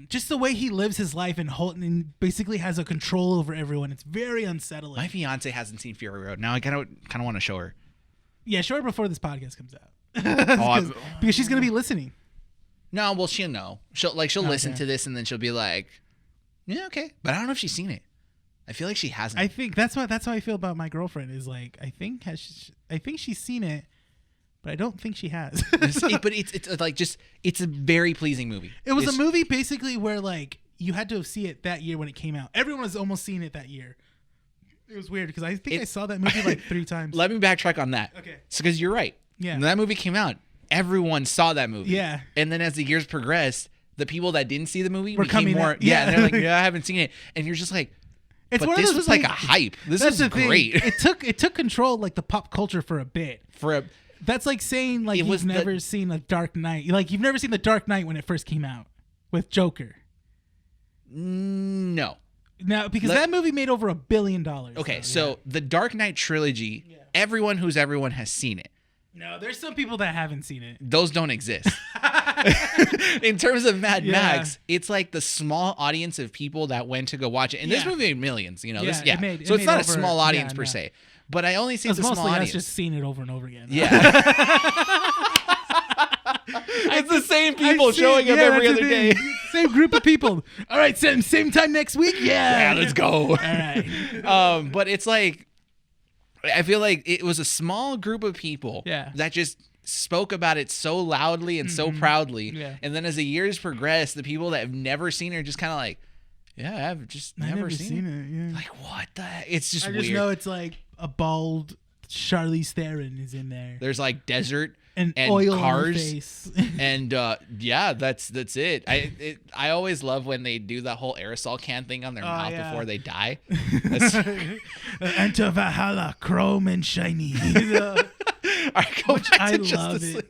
Just the way he lives his life and basically has a control over everyone. It's very unsettling. My fiance hasn't seen Fury Road. Now I kind of want to show her. Yeah, show her before this podcast comes out. Because she's gonna be listening. No, well, she'll know. She'll listen to this and then she'll be like, yeah, okay. But I don't know if she's seen it. I feel like she hasn't. I think that's how I feel about my girlfriend. Is like I think she's seen it, but I don't think she has. But it's like it's a very pleasing movie. It was a movie basically where like you had to see it that year when it came out. Everyone was almost seeing it that year. It was weird because I think I saw that movie like 3 times. Let me backtrack on that. Okay. Because you're right. Yeah. When that movie came out, everyone saw that movie. Yeah. And then as the years progressed, the people that didn't see the movie were became more. Yeah. They're like, yeah, I haven't seen it, and you're just like. But this was like a hype. This is great. It took control of like the pop culture for a bit. That's like saying like you've never seen a Dark Knight. Like you've never seen the Dark Knight when it first came out with Joker. No. No, because that movie made over $1 billion. Okay, so the Dark Knight trilogy, everyone has seen it. No, there's some people that haven't seen it. Those don't exist. In terms of Mad Max, it's like the small audience of people that went to go watch it. And this movie made millions, you know. So it's not a small audience per se. But I only see the small audience. Just seen it over and over again. Yeah. It's the same people showing up every other day. Same group of people. All right, same time next week? Yeah, let's go. All right. But it's like, I feel like it was a small group of people that just spoke about it so loudly and so proudly. Yeah. And then as the years progress, the people that have never seen it are just kind of like, I've just never seen it. Yeah. Like, what the heck? It's just weird. I just know it's like a bald Charlize Theron is in there. There's like desert and oil cars on the face. And that's it. I always love when they do that whole aerosol can thing on their mouth before they die. Enter Valhalla, chrome and shiny. I love it.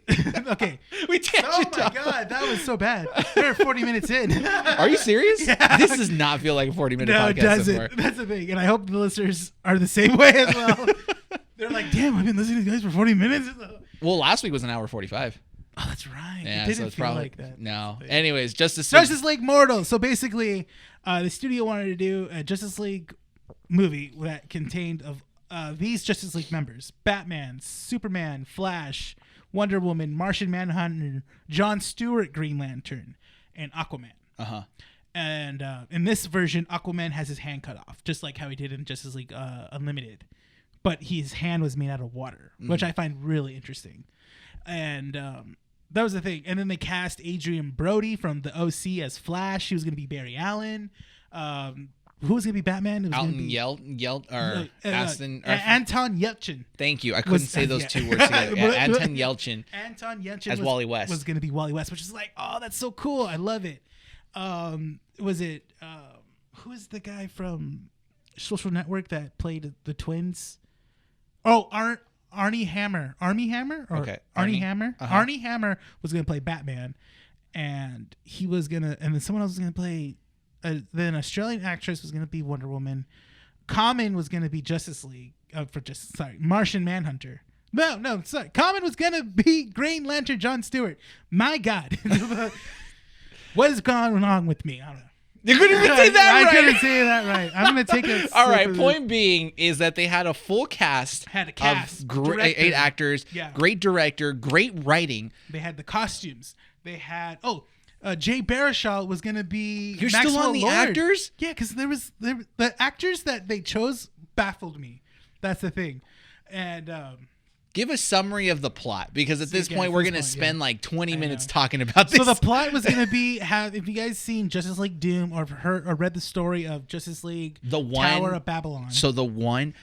Okay. We tangent. Oh my god, that was so bad. We're 40 minutes in. Are you serious? Yeah. This does not feel like a 40-minute podcast. No, it doesn't. So that's the thing. And I hope the listeners are the same way as well. They're like, damn, I've been listening to you guys for 40 minutes. Well, last week was an hour 45. Oh, that's right. Yeah, it didn't so it's feel probably like that. No. Anyways, Justice League Mortal. So basically, the studio wanted to do a Justice League movie that contained of these Justice League members: Batman, Superman, Flash, Wonder Woman, Martian Manhunter, John Stewart, Green Lantern, and Aquaman. And in this version, Aquaman has his hand cut off, just like how he did in Justice League Unlimited. But his hand was made out of water, which I find really interesting. And that was the thing. And then they cast Adrian Brody from the OC as Flash. He was going to be Barry Allen. Who was going to be Batman? It was Anton Yelchin. Thank you. I couldn't say those two words together. Anton Yelchin. Anton Yelchin as Wally West was going to be Wally West, which is like, oh, that's so cool. I love it. Was it who is the guy from Social Network that played the twins? Oh, Arnie Hammer. Armie Hammer? Okay. Arnie Hammer? Arnie Hammer was going to play Batman, and he was going to, and then someone else was going to play, then an Australian actress was going to be Wonder Woman. Common was going to be Martian Manhunter. No, sorry. Common was going to be Green Lantern John Stewart. My God. What is going on with me? I don't know. You couldn't even say that right. I couldn't say that right. I'm going to take it. All right. Point being is that they had a full cast. Of 8 actors. Yeah. Great director. Great writing. They had the costumes. They had Jay Baruchel was going to be. You're Maxwell still on the Lord. actors? Yeah, because the actors that they chose baffled me. That's the thing, and. Give a summry of the plot, because at this point we're going to spend like 20 minutes talking about this. So the plot was going to be, if you guys seen Justice League Doom or heard or read the story of Justice League Tower of Babylon. So the one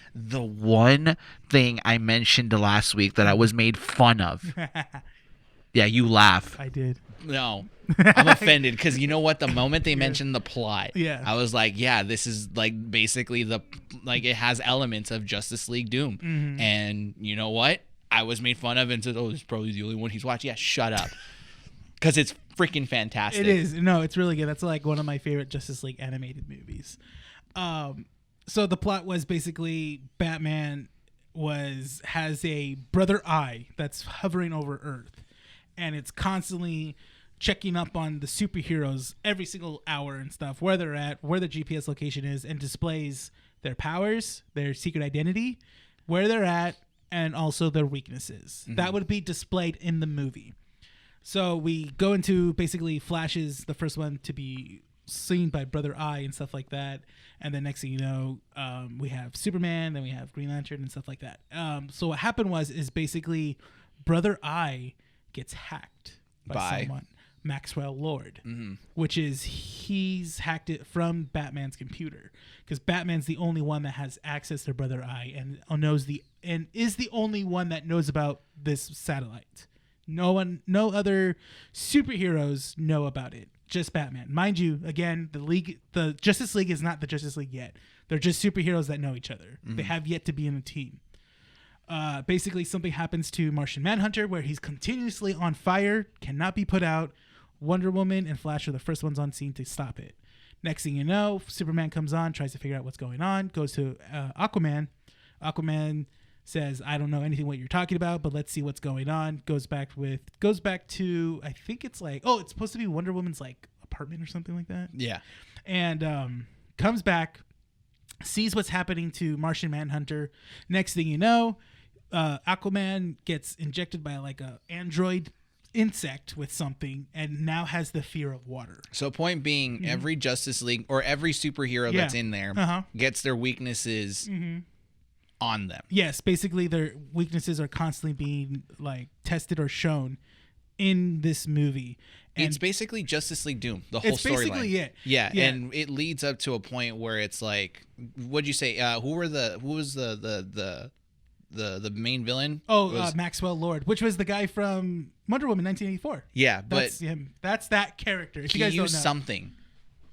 thing I mentioned last week that I was made fun of. Yeah, you laugh. I did. No, I'm offended because you know what? The moment they mentioned the plot, I was like, yeah, this is like basically it has elements of Justice League Doom. Mm-hmm. And you know what? I was made fun of and said, oh, this is probably the only one he's watched. Yeah, shut up. Because it's freaking fantastic. It is. No, it's really good. That's like one of my favorite Justice League animated movies. So the plot was basically Batman has a brother eye that's hovering over Earth. And it's constantly checking up on the superheroes every single hour and stuff, where they're at, where their GPS location is, and displays their powers, their secret identity, where they're at, and also their weaknesses. Mm-hmm. That would be displayed in the movie. So we go into basically Flash's the first one to be seen by Brother Eye and stuff like that. And then next thing you know, we have Superman, then we have Green Lantern and stuff like that. So what happened is basically Brother Eye gets hacked by someone, Maxwell Lord, which is he's hacked it from Batman's computer, because Batman's the only one that has access to Brother Eye and is the only one that knows about this satellite. No other superheroes know about it. Just Batman. Mind you, again, the Justice League is not the Justice League yet. They're just superheroes that know each other. Mm-hmm. They have yet to be in a team. Basically, something happens to Martian Manhunter where he's continuously on fire, cannot be put out. Wonder Woman and Flash are the first ones on scene to stop it. Next thing you know, Superman comes on, tries to figure out what's going on, goes to Aquaman. Aquaman says, I don't know anything what you're talking about, but let's see what's going on. Goes back to, I think it's like, oh, it's supposed to be Wonder Woman's like apartment or something like that. Yeah. And comes back, sees what's happening to Martian Manhunter. Next thing you know, Aquaman gets injected by like a android insect with something and now has the fear of water. So point being, every Justice League or every superhero that's in there gets their weaknesses on them. Yes, basically their weaknesses are constantly being like tested or shown in this movie. And it's basically Justice League Doom, the whole storyline. It's basically it. Yeah, and it leads up to a point where it's like, what'd you say? Who was the main villain? Maxwell Lord, which was the guy from Wonder Woman 1984. Yeah, but that's him. That's that character. If he you guys used don't know. something.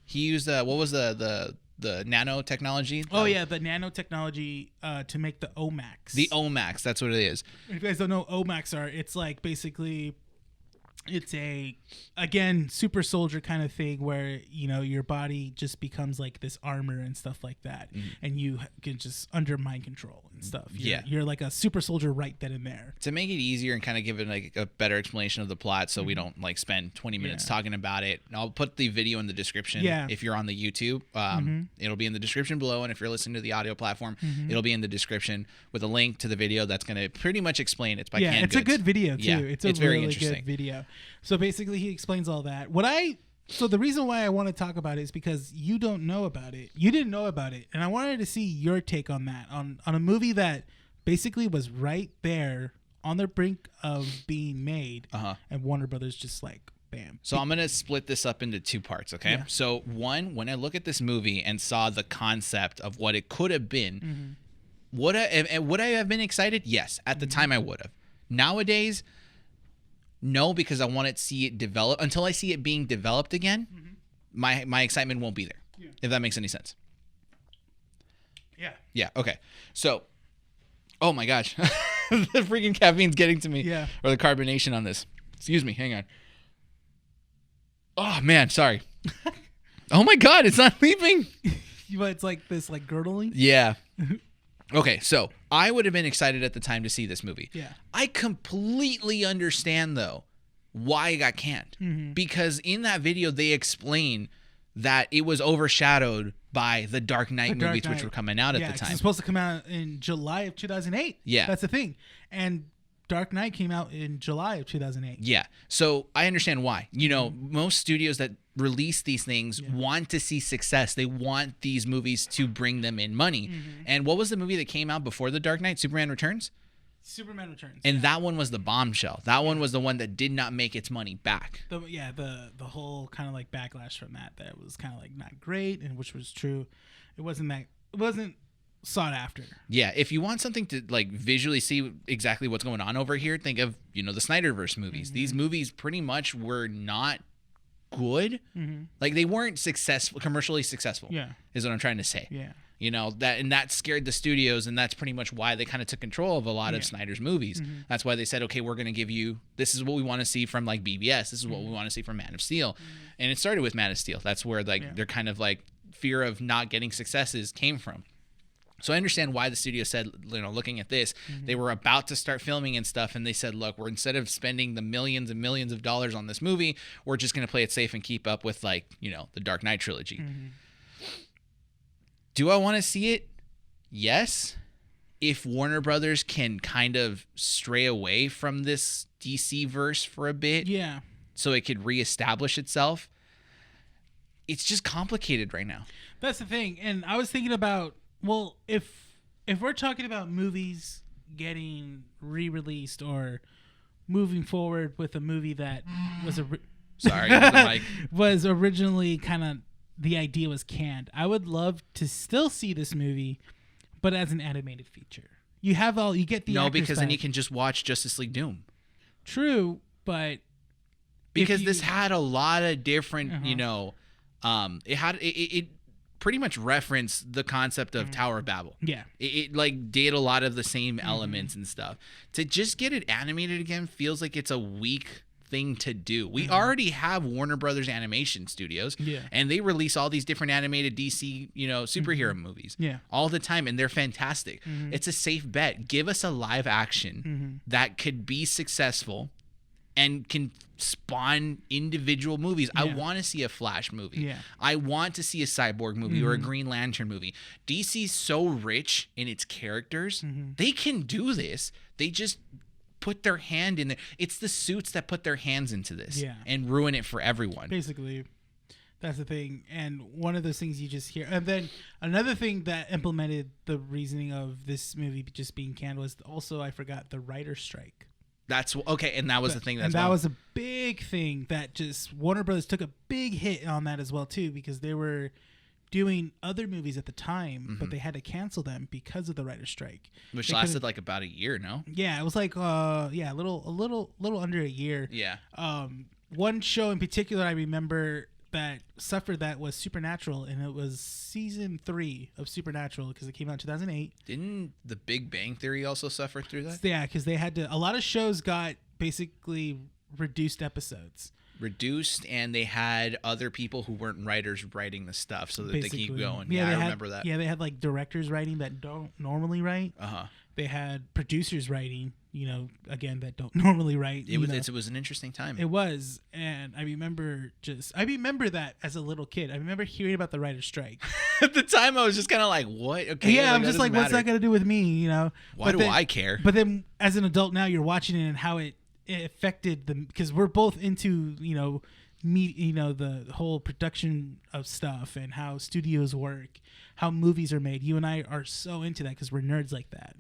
He used what was the nanotechnology? Oh yeah, the nanotechnology to make the Omax. The Omax, that's what it is. If you guys don't know what Omax are, it's like basically it's a, again, super soldier kind of thing where, you know, your body just becomes like this armor and stuff like that. And you can just under mind control and stuff. You're like a super soldier right then and there. To make it easier and kind of give it like a better explanation of the plot so we don't like spend 20 minutes talking about it, I'll put the video in the description if you're on the YouTube. It'll be in the description below, and if you're listening to the audio platform, it'll be in the description with a link to the video that's going to pretty much explain it. It's by Canned it's Goods. a good video too. Yeah, it's a very really interesting. good video. So basically he explains all that. So the reason why I want to talk about it is because you don't know about it. You didn't know about it. And I wanted to see your take on that, on a movie that basically was right there on the brink of being made. And Warner Brothers just like, bam. So I'm going to split this up into two parts, okay? Yeah. So one, when I look at this movie and saw the concept of what it could have been, would I have been excited? Yes. At the time I would have. Nowadays, no, because I want to see it develop. Until I see it being developed again, my excitement won't be there, if that makes any sense. Yeah. Yeah, okay. So, oh my gosh. The freaking caffeine's getting to me. Yeah. Or the carbonation on this. Excuse me, hang on. Oh, man, sorry. Oh my God, it's not leaving. It's like this like girdling. Yeah. Okay, so I would have been excited at the time to see this movie. Yeah. I completely understand, though, why it got canned. Because in that video, they explain that it was overshadowed by the Dark Knight movies, which were coming out at the time. It's supposed to come out in July of 2008. Yeah. That's the thing. And Dark Knight came out in July of 2008. Yeah. So I understand why. You know, most studios that release these things want to see success. They want these movies to bring them in money. And what was the movie that came out before The Dark Knight? Superman Returns? Superman Returns. And that one was the bombshell. That one was the one that did not make its money back. The whole kind of like backlash from that was kind of like not great, and which was true. It wasn't sought after. Yeah, if you want something to like visually see exactly what's going on over here, think of, you know, the Snyderverse movies. These movies pretty much were not good. Like they weren't commercially successful. Yeah, is what I'm trying to say. Yeah, you know, that scared the studios, and that's pretty much why they kind of took control of a lot of Snyder's movies. That's why they said, okay, we're going to give you, this is what we want to see from like BBS, this is what we want to see from Man of Steel. And it started with Man of Steel. That's where like their kind of like fear of not getting successes came from. So I understand why the studio said, you know, looking at this, they were about to start filming and stuff, and they said, look, we're, instead of spending the millions and millions of dollars on this movie, we're just going to play it safe and keep up with, like, you know, the Dark Knight trilogy. Do I want to see it? Yes. If Warner Brothers can kind of stray away from this DC verse for a bit, so it could reestablish itself. It's just complicated right now. That's the thing. And I was thinking about, well, if we're talking about movies getting re-released or moving forward with a movie that was was originally kind of, the idea was canned, I would love to still see this movie, but as an animated feature. You get the no, because back. then you can just watch Justice League Doom. True, but because this had a lot of different, you know, it pretty much referenced the concept of Tower of Babel. Yeah. It like did a lot of the same elements and stuff. To just get it animated again feels like it's a weak thing to do. We already have Warner Brothers Animation Studios, and they release all these different animated DC, superhero movies all the time, and they're fantastic. It's a safe bet. Give us a live action that could be successful and can spawn individual movies. I want to see a Flash movie. I want to see a Cyborg movie or a Green Lantern movie. DC's so rich in its characters. They can do this. They just put their hand in there. It's the suits that put their hands into this and ruin it for everyone. Basically, that's the thing. And one of those things you just hear. And then another thing that implemented the reasoning of this movie just being canned was also, I forgot, the writer's strike. That's okay, and that was the thing. That was a big thing that just Warner Brothers took a big hit on that as well too, because they were doing other movies at the time, but they had to cancel them because of the writer's strike, which lasted like about a year. No, yeah, it was like a little under a year. Yeah. One show in particular I remember that suffered that was Supernatural, and it was season 3 of Supernatural because it came out in 2008. Didn't The Big Bang Theory also suffer through that? Yeah, because they had to. A lot of shows got basically reduced episodes. And they had other people who weren't writers writing the stuff so that they keep going. Yeah, I remember that. Yeah, they had like directors writing that don't normally write. They had producers writing, again, that don't normally write. It was an interesting time. It was, and I remember that as a little kid. I remember hearing about the writer's strike. At the time, I was just kind of like, what? Okay, yeah, I'm just like, what's that got to do with me? Why do I care? But then, as an adult now, you're watching it and how it affected them, because we're both into the whole production of stuff and how studios work, how movies are made. You and I are so into that because we're nerds like that,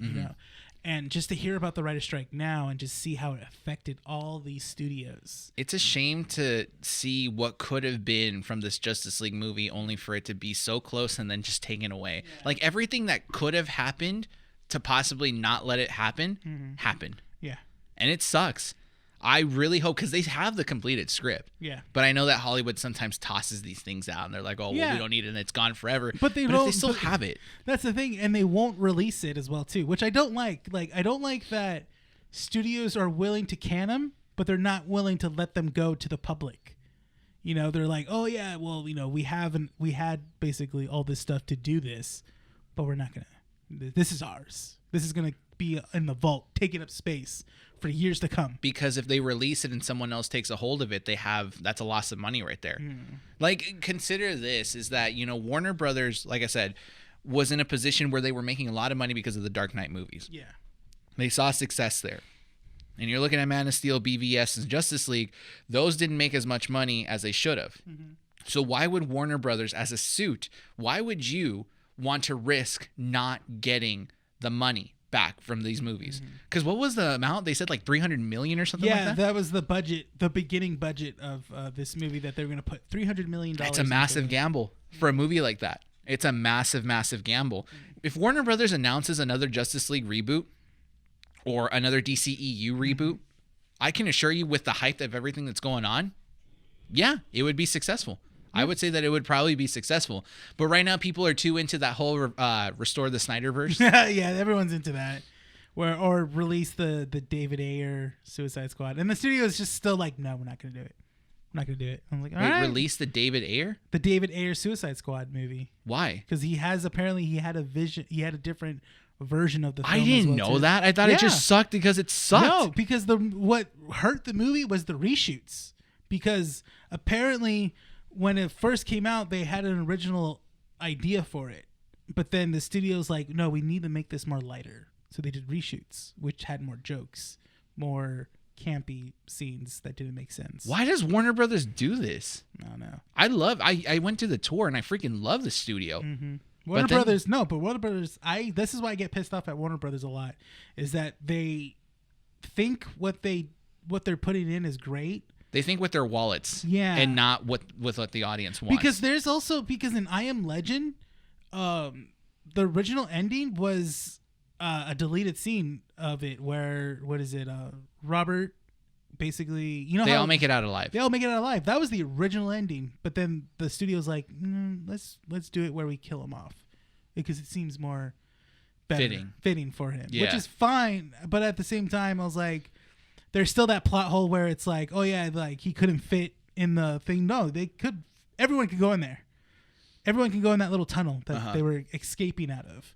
and just to hear about the writer's strike now and just see how it affected all these studios. It's a shame to see what could have been from this Justice League movie only for it to be so close and then just taken away. Like everything that could have happened to possibly not let it happen happened. Yeah. And it sucks. I really hope, because they have the completed script. Yeah. But I know that Hollywood sometimes tosses these things out, and they're like, "Oh, well, we don't need it, and it's gone forever." But if they still have it. That's the thing, and they won't release it as well too, which I don't like. Like, I don't like that studios are willing to can them, but they're not willing to let them go to the public. They're like, "Oh yeah, well, we had basically all this stuff to do this, but we're not gonna. This is ours. This is gonna be in the vault, taking up space for years to come." Because if they release it and someone else takes a hold of it, that's a loss of money right there. Like, consider this, is that, Warner Brothers, like I said, was in a position where they were making a lot of money because of the Dark Knight movies. Yeah. They saw success there. And you're looking at Man of Steel, BVS, and Justice League. Those didn't make as much money as they should have. So why would Warner Brothers, as a suit, why would you want to risk not getting the money back from these movies? Because what was the amount? They said like $300 million or something like that? Yeah, that was the budget, the beginning budget of this movie, that they were going to put $300 million. That's a massive gamble for a movie like that. It's a massive, massive gamble. If Warner Brothers announces another Justice League reboot or another DCEU reboot, I can assure you, with the hype of everything that's going on, yeah, it would be successful. I would say that it would probably be successful. But right now, people are too into that whole restore the Snyderverse. Yeah, everyone's into that. Or release the David Ayer Suicide Squad. And the studio is just still like, no, we're not going to do it. We're not going to do it. I'm like, all right. Release the David Ayer? The David Ayer Suicide Squad movie. Why? Because he had a vision. He had a different version of the film. I didn't know that. I thought it just sucked because it sucked. No, because what hurt the movie was the reshoots. Because apparently, when it first came out, they had an original idea for it. But then the studio's like, no, we need to make this more lighter. So they did reshoots, which had more jokes, more campy scenes that didn't make sense. Why does Warner Brothers do this? I don't know. I went to the tour and I freaking love the studio. Warner Brothers, this is why I get pissed off at Warner Brothers a lot, is that they think what they're putting in is great. They think with their wallets, and not with what the audience wants. Because in I Am Legend, the original ending was a deleted scene of it where Robert basically, they all make it out alive. They all make it out alive. That was the original ending, but then the studio's like, let's do it where we kill him off, because it seems more fitting for him, which is fine. But at the same time, I was like, there's still that plot hole where it's like, oh yeah, like he couldn't fit in the thing. No, they could. Everyone could go in there. Everyone can go in that little tunnel that they were escaping out of.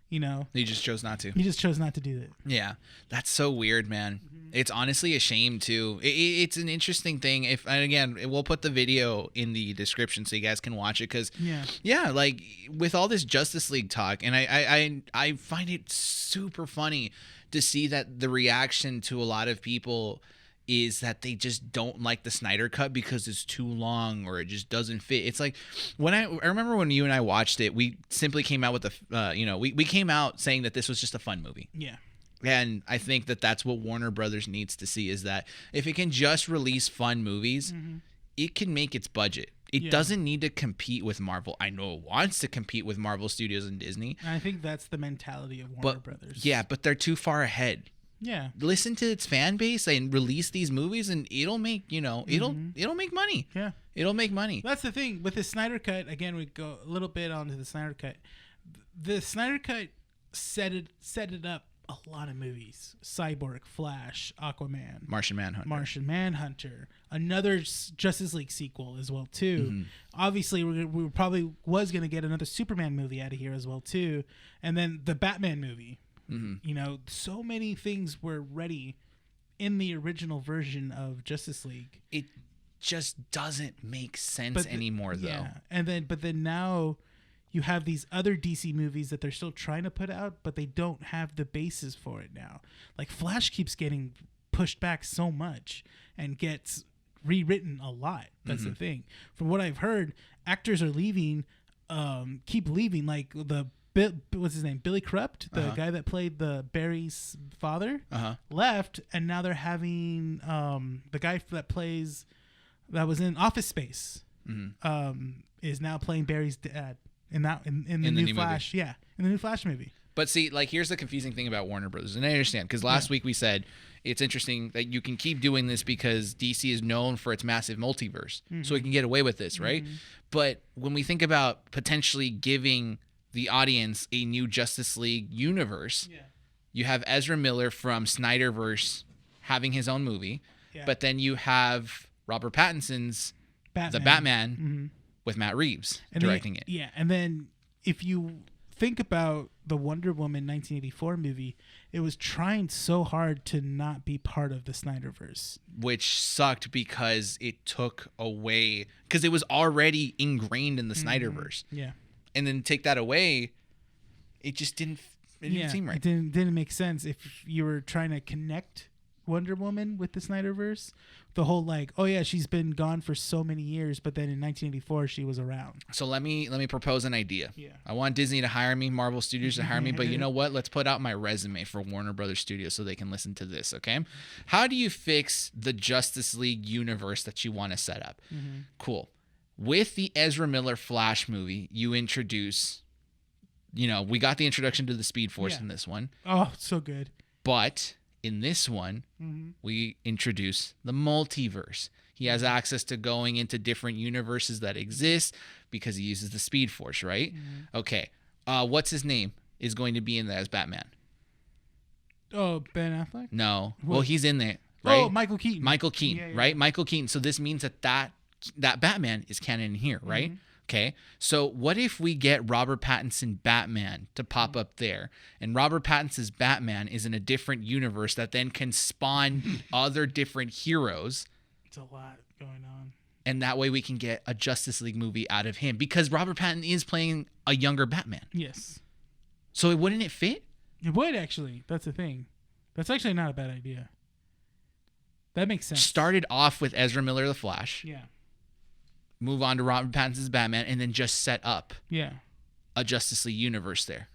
You know, he just chose not to. He just chose not to do that. Yeah, that's so weird, man. It's honestly a shame too. It's an interesting thing. And again, we'll put the video in the description so you guys can watch it. Because yeah, like with all this Justice League talk, and I find it super funny to see that the reaction to a lot of people is that they just don't like the Snyder Cut because it's too long or it just doesn't fit. It's like when I remember when you and I watched it, we simply came out with we came out saying that this was just a fun movie. Yeah. And I think that that's what Warner Brothers needs to see, is that if it can just release fun movies, it can make its budget. It doesn't need to compete with Marvel. I know it wants to compete with Marvel Studios and Disney. And I think that's the mentality of Warner Brothers. Yeah, but they're too far ahead. Yeah. Listen to its fan base and release these movies, and it'll make, it'll make money. Yeah. It'll make money. That's the thing with the Snyder Cut. Again, we go a little bit onto the Snyder Cut. The Snyder Cut set it up a lot of movies: Cyborg, Flash, Aquaman, Martian Manhunter, another Justice League sequel as well too. Obviously, we probably was gonna get another Superman movie out of here as well too, and then the Batman movie. You know, so many things were ready in the original version of Justice League. It just doesn't make sense anymore, though. Yeah, but then now you have these other DC movies that they're still trying to put out, but they don't have the basis for it now. Like Flash keeps getting pushed back so much and gets rewritten a lot. That's the thing. From what I've heard, actors are leaving, keep leaving. Like what's his name? Billy Crudup, the guy that played the Barry's father, left, and now they're having the guy that was in Office Space is now playing Barry's dad in the new Flash. Movie. Yeah, in the new Flash movie. But see, like, here's the confusing thing about Warner Brothers, and I understand because last week we said it's interesting that you can keep doing this because DC is known for its massive multiverse, so it can get away with this, right? But when we think about potentially giving the audience a new Justice League universe, you have Ezra Miller from Snyderverse having his own movie, but then you have Robert Pattinson's The Batman with Matt Reeves directing it. Yeah, and then if you think about the Wonder Woman 1984 movie, it was trying so hard to not be part of the Snyderverse. Which sucked because it took away, because it was already ingrained in the Snyderverse. Yeah. And then take that away, it just didn't seem right. It didn't make sense if you were trying to connect Wonder Woman with the Snyderverse. The whole like, oh yeah, she's been gone for so many years, but then in 1984 she was around. So let me propose an idea. Yeah. I want Disney to hire me, Marvel Studios to hire me, but you know what? Let's put out my resume for Warner Brothers Studios so they can listen to this, okay? How do you fix the Justice League universe that you want to set up? Cool. With the Ezra Miller Flash movie, you introduce, we got the introduction to the Speed Force in this one. Oh, so good. But in this one, we introduce the multiverse. He has access to going into different universes that exist because he uses the Speed Force, right? Okay. What's his name is going to be in there as Batman? Oh, Ben Affleck? No. What? Well, he's in there, right? Oh, Michael Keaton. Right? Michael Keaton. So this means that Batman is canon here, right? Okay. So what if we get Robert Pattinson Batman to pop up there, and Robert Pattinson's Batman is in a different universe that then can spawn other different heroes? It's a lot going on. And that way we can get a Justice League movie out of him because Robert Pattinson is playing a younger Batman. Yes. So wouldn't it fit? It would, actually. That's the thing. That's actually not a bad idea. That makes sense. Started off with Ezra Miller, the Flash. Yeah. Move on to Robert Pattinson's Batman, and then just set up a Justice League universe there.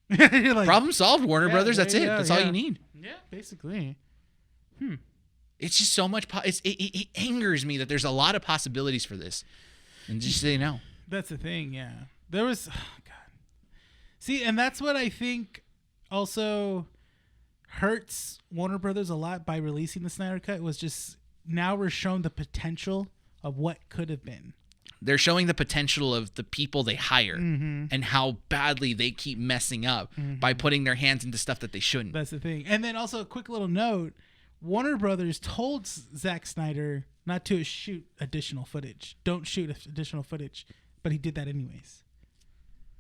You're like, problem solved, Warner Brothers. That's it. That's all you need. Yeah, basically. It's just so much. It angers me that there's a lot of possibilities for this, and just say no. That's the thing. Yeah, there was. Oh, God. See, and that's what I think also hurts Warner Brothers a lot by releasing the Snyder Cut. Was just now we're shown the potential of what could have been. They're showing the potential of the people they hire and how badly they keep messing up by putting their hands into stuff that they shouldn't. That's the thing. And then also a quick little note, Warner Brothers told Zack Snyder not to shoot additional footage. Don't shoot additional footage. But he did that anyways.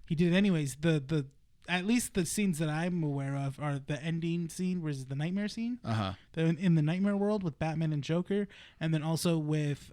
The at least the scenes that I'm aware of are the ending scene, which is the nightmare scene. In the nightmare world with Batman and Joker, and then also with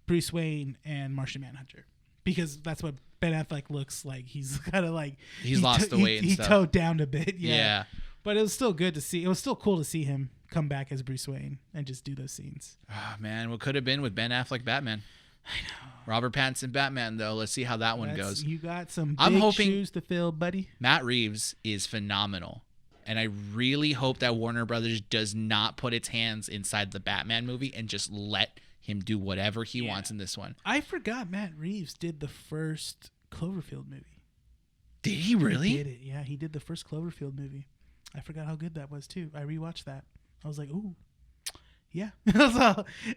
Bruce Wayne and Martian Manhunter, because that's what Ben Affleck looks like. He's kind of like he's lost the weight. He toned down a bit. Yeah. But it was still good to see. It was still cool to see him come back as Bruce Wayne and just do those scenes. Oh, man, what could have been with Ben Affleck Batman? I know. Robert Pattinson Batman, though. Let's see how that one goes. You got some big shoes to fill, buddy. Matt Reeves is phenomenal. And I really hope that Warner Brothers does not put its hands inside the Batman movie and just let him do whatever he wants in this one. I forgot Matt Reeves did the first Cloverfield movie. Did he really? He did it. Yeah, he did the first Cloverfield movie. I forgot how good that was, too. I rewatched that. I was like, ooh. Yeah.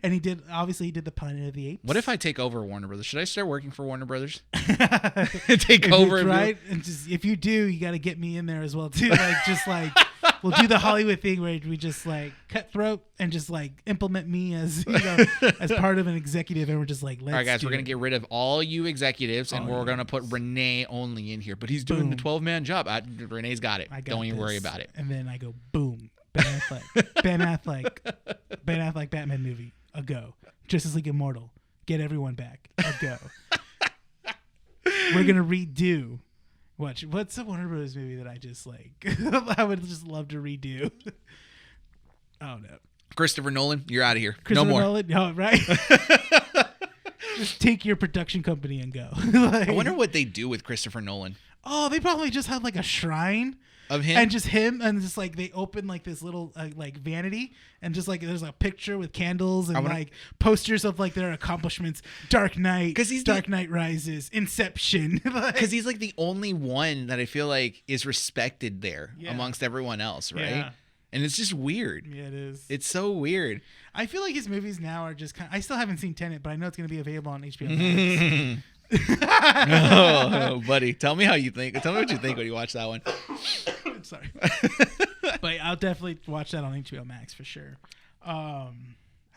And he did the Planet of the Apes. What if I take over Warner Brothers? Should I start working for Warner Brothers? Take over. Right? And just, if you do, you got to get me in there as well, too. We'll do the Hollywood thing where we just cutthroat and just implement me as as part of an executive, and we're just let's. All right, guys, we're gonna get rid of all you executives, and we're gonna put Rene only in here. But he's doing the 12-man job. Rene's got it. Don't even worry about it. And then I go boom. Ben Affleck, Batman movie, a go. Justice League Immortal, get everyone back, a go. We're gonna redo. What's a Warner Bros. Movie that I just I would just love to redo. Oh no, Christopher Nolan, you're out of here. No more. Nolan, no, right? Just take your production company and go. I wonder what they do with Christopher Nolan. Oh, they probably just have a shrine of him, and just him, and just they open this little vanity, and just there's a picture with candles and posters of their accomplishments. Dark Knight, because he's Dark Knight Rises, Inception. Because he's the only one that I feel is respected there amongst everyone else, right? Yeah. And it's just weird. Yeah, it is. It's so weird. I feel like his movies now are just I still haven't seen Tenet, but I know it's going to be available on HBO Max. Oh, buddy, tell me how you think. Tell me what you think when you watch that one. Sorry. But I'll definitely watch that on HBO Max for sure. How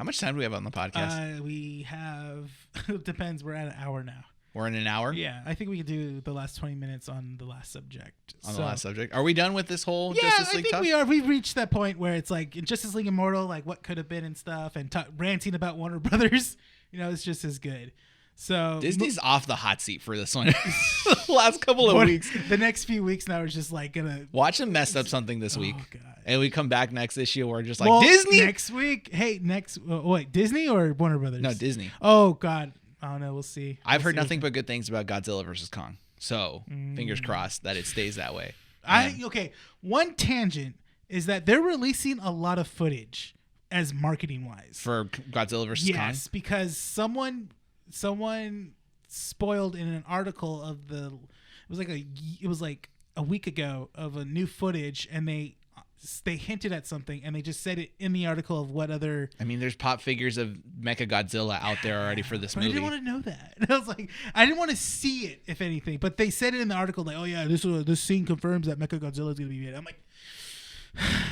much time do we have on the podcast? We have, it depends. We're at an hour now. We're in an hour? Yeah. I think we could do the last 20 minutes on the last subject. The last subject? Are we done with this whole Justice League talk? We are. We've reached that point where it's in Justice League Immortal, what could have been and stuff, and ranting about Warner Brothers. It's just as good. So Disney's off the hot seat for this one. The last couple of weeks. The next few weeks now is just gonna watch them mess up something this week. Oh God. And we come back next issue. We're just Disney next week. Hey, wait, Disney or Warner Brothers? No, Disney. Oh God. I don't know. We'll see. I've heard nothing but good things about Godzilla versus Kong. So fingers crossed that it stays that way. Okay. One tangent is that they're releasing a lot of footage as marketing wise for Godzilla versus Kong. Yes, because someone spoiled in an article of it was a week ago of a new footage, and they hinted at something, and they just said it in the article of what other. I mean, there's pop figures of Mechagodzilla out there already for this movie. I didn't want to know that. I was I didn't want to see it, if anything. But they said it in the article, oh yeah, this scene confirms that Mechagodzilla is going to be made. I'm like.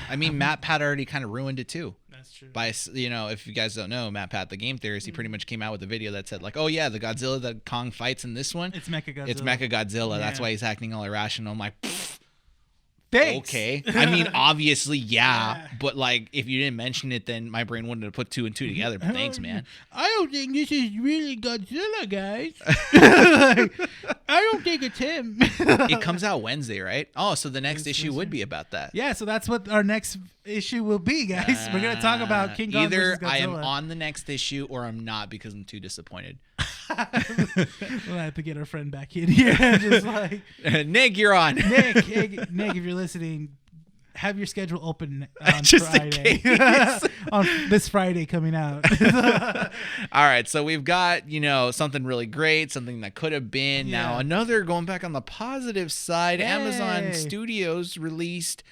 I mean, Matt Pat already kind of ruined it too. That's true. By if you guys don't know, Matt Pat, the game theorist, he pretty much came out with a video that said oh yeah, the Godzilla that Kong fights in this one, it's Mechagodzilla. It's Mechagodzilla. Yeah. That's why he's acting all irrational. I'm like, thanks. Okay. I mean, obviously, yeah. But if you didn't mention it, then my brain wouldn't have put two and two together. But thanks, man. I don't think this is really Godzilla, guys. I don't think it's him. It comes out Wednesday, right? Oh, so the next issue would be about that. Yeah, so that's what our next issue will be, guys. We're gonna talk about King Kong versus Godzilla. Either I am on the next issue or I'm not, because I'm too disappointed. We'll have to get our friend back in here. Just Nick, you're on. Nick, if you're listening, have your schedule open on Friday. On this Friday coming out. All right, so we've got something really great, something that could have been. Yeah. Now another, going back on the positive side, Amazon Studios released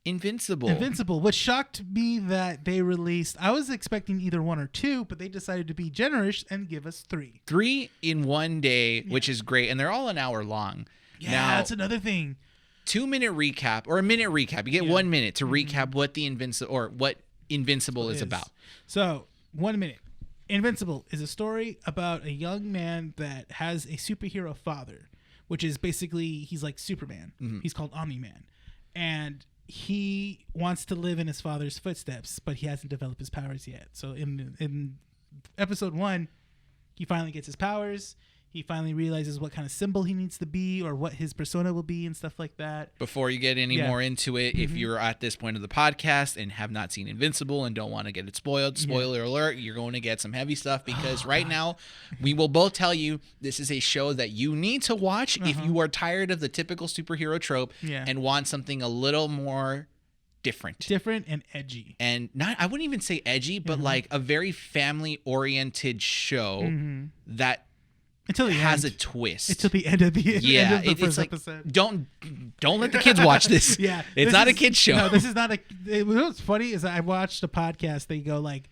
Invincible. Which shocked me that they released. I was expecting either 1 or 2, but they decided to be generous and give us 3. 3 in one day, which is great, and they're all an hour long. Yeah, now, that's another thing. 2-minute recap or a minute recap. You get 1 minute to recap what the Invincible is about. So 1 minute. Invincible is a story about a young man that has a superhero father, which is basically he's like Superman. He's called Omni-Man, and he wants to live in his father's footsteps, but he hasn't developed his powers yet. So in episode 1, he finally gets his powers. He finally realizes what kind of symbol he needs to be or what his persona will be and stuff like that. Before you get any more into it, if you're at this point of the podcast and have not seen Invincible and don't want to get it spoiled, spoiler alert, you're going to get some heavy stuff because now we will both tell you this is a show that you need to watch if you are tired of the typical superhero trope and want something a little more different and edgy. And I wouldn't even say edgy, but like a very family-oriented show that until it has a twist. Until the end of the end of the first episode. Don't let the kids watch this. It's not a kid's show. No, this is not a. What's funny is I watched a podcast. They go like,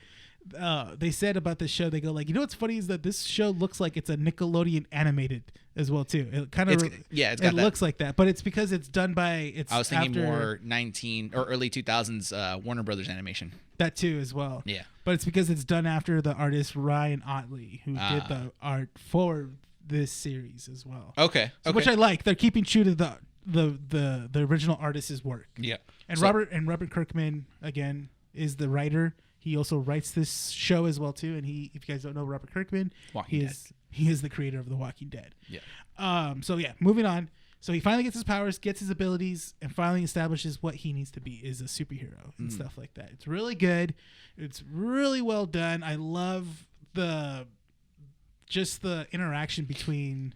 they said about this show. They go like, you know what's funny is that this show looks like it's a Nickelodeon animated as well too. It kind of it looks like that, but it's because it's done by I was thinking more 19 or early 2000s Warner Brothers animation. That too as well. Yeah. But it's because it's done after the artist Ryan Otley, who did the art for this series as well. Okay. Which I like. They're keeping true to the original artist's work. Yeah. And Robert Kirkman again is the writer. He also writes this show as well too. And if you guys don't know Robert Kirkman, he is the creator of The Walking Dead. Yeah. So moving on. So he finally gets his powers, gets his abilities, and finally establishes what he needs to be is a superhero and stuff like that. It's really good. It's really well done. I love the interaction between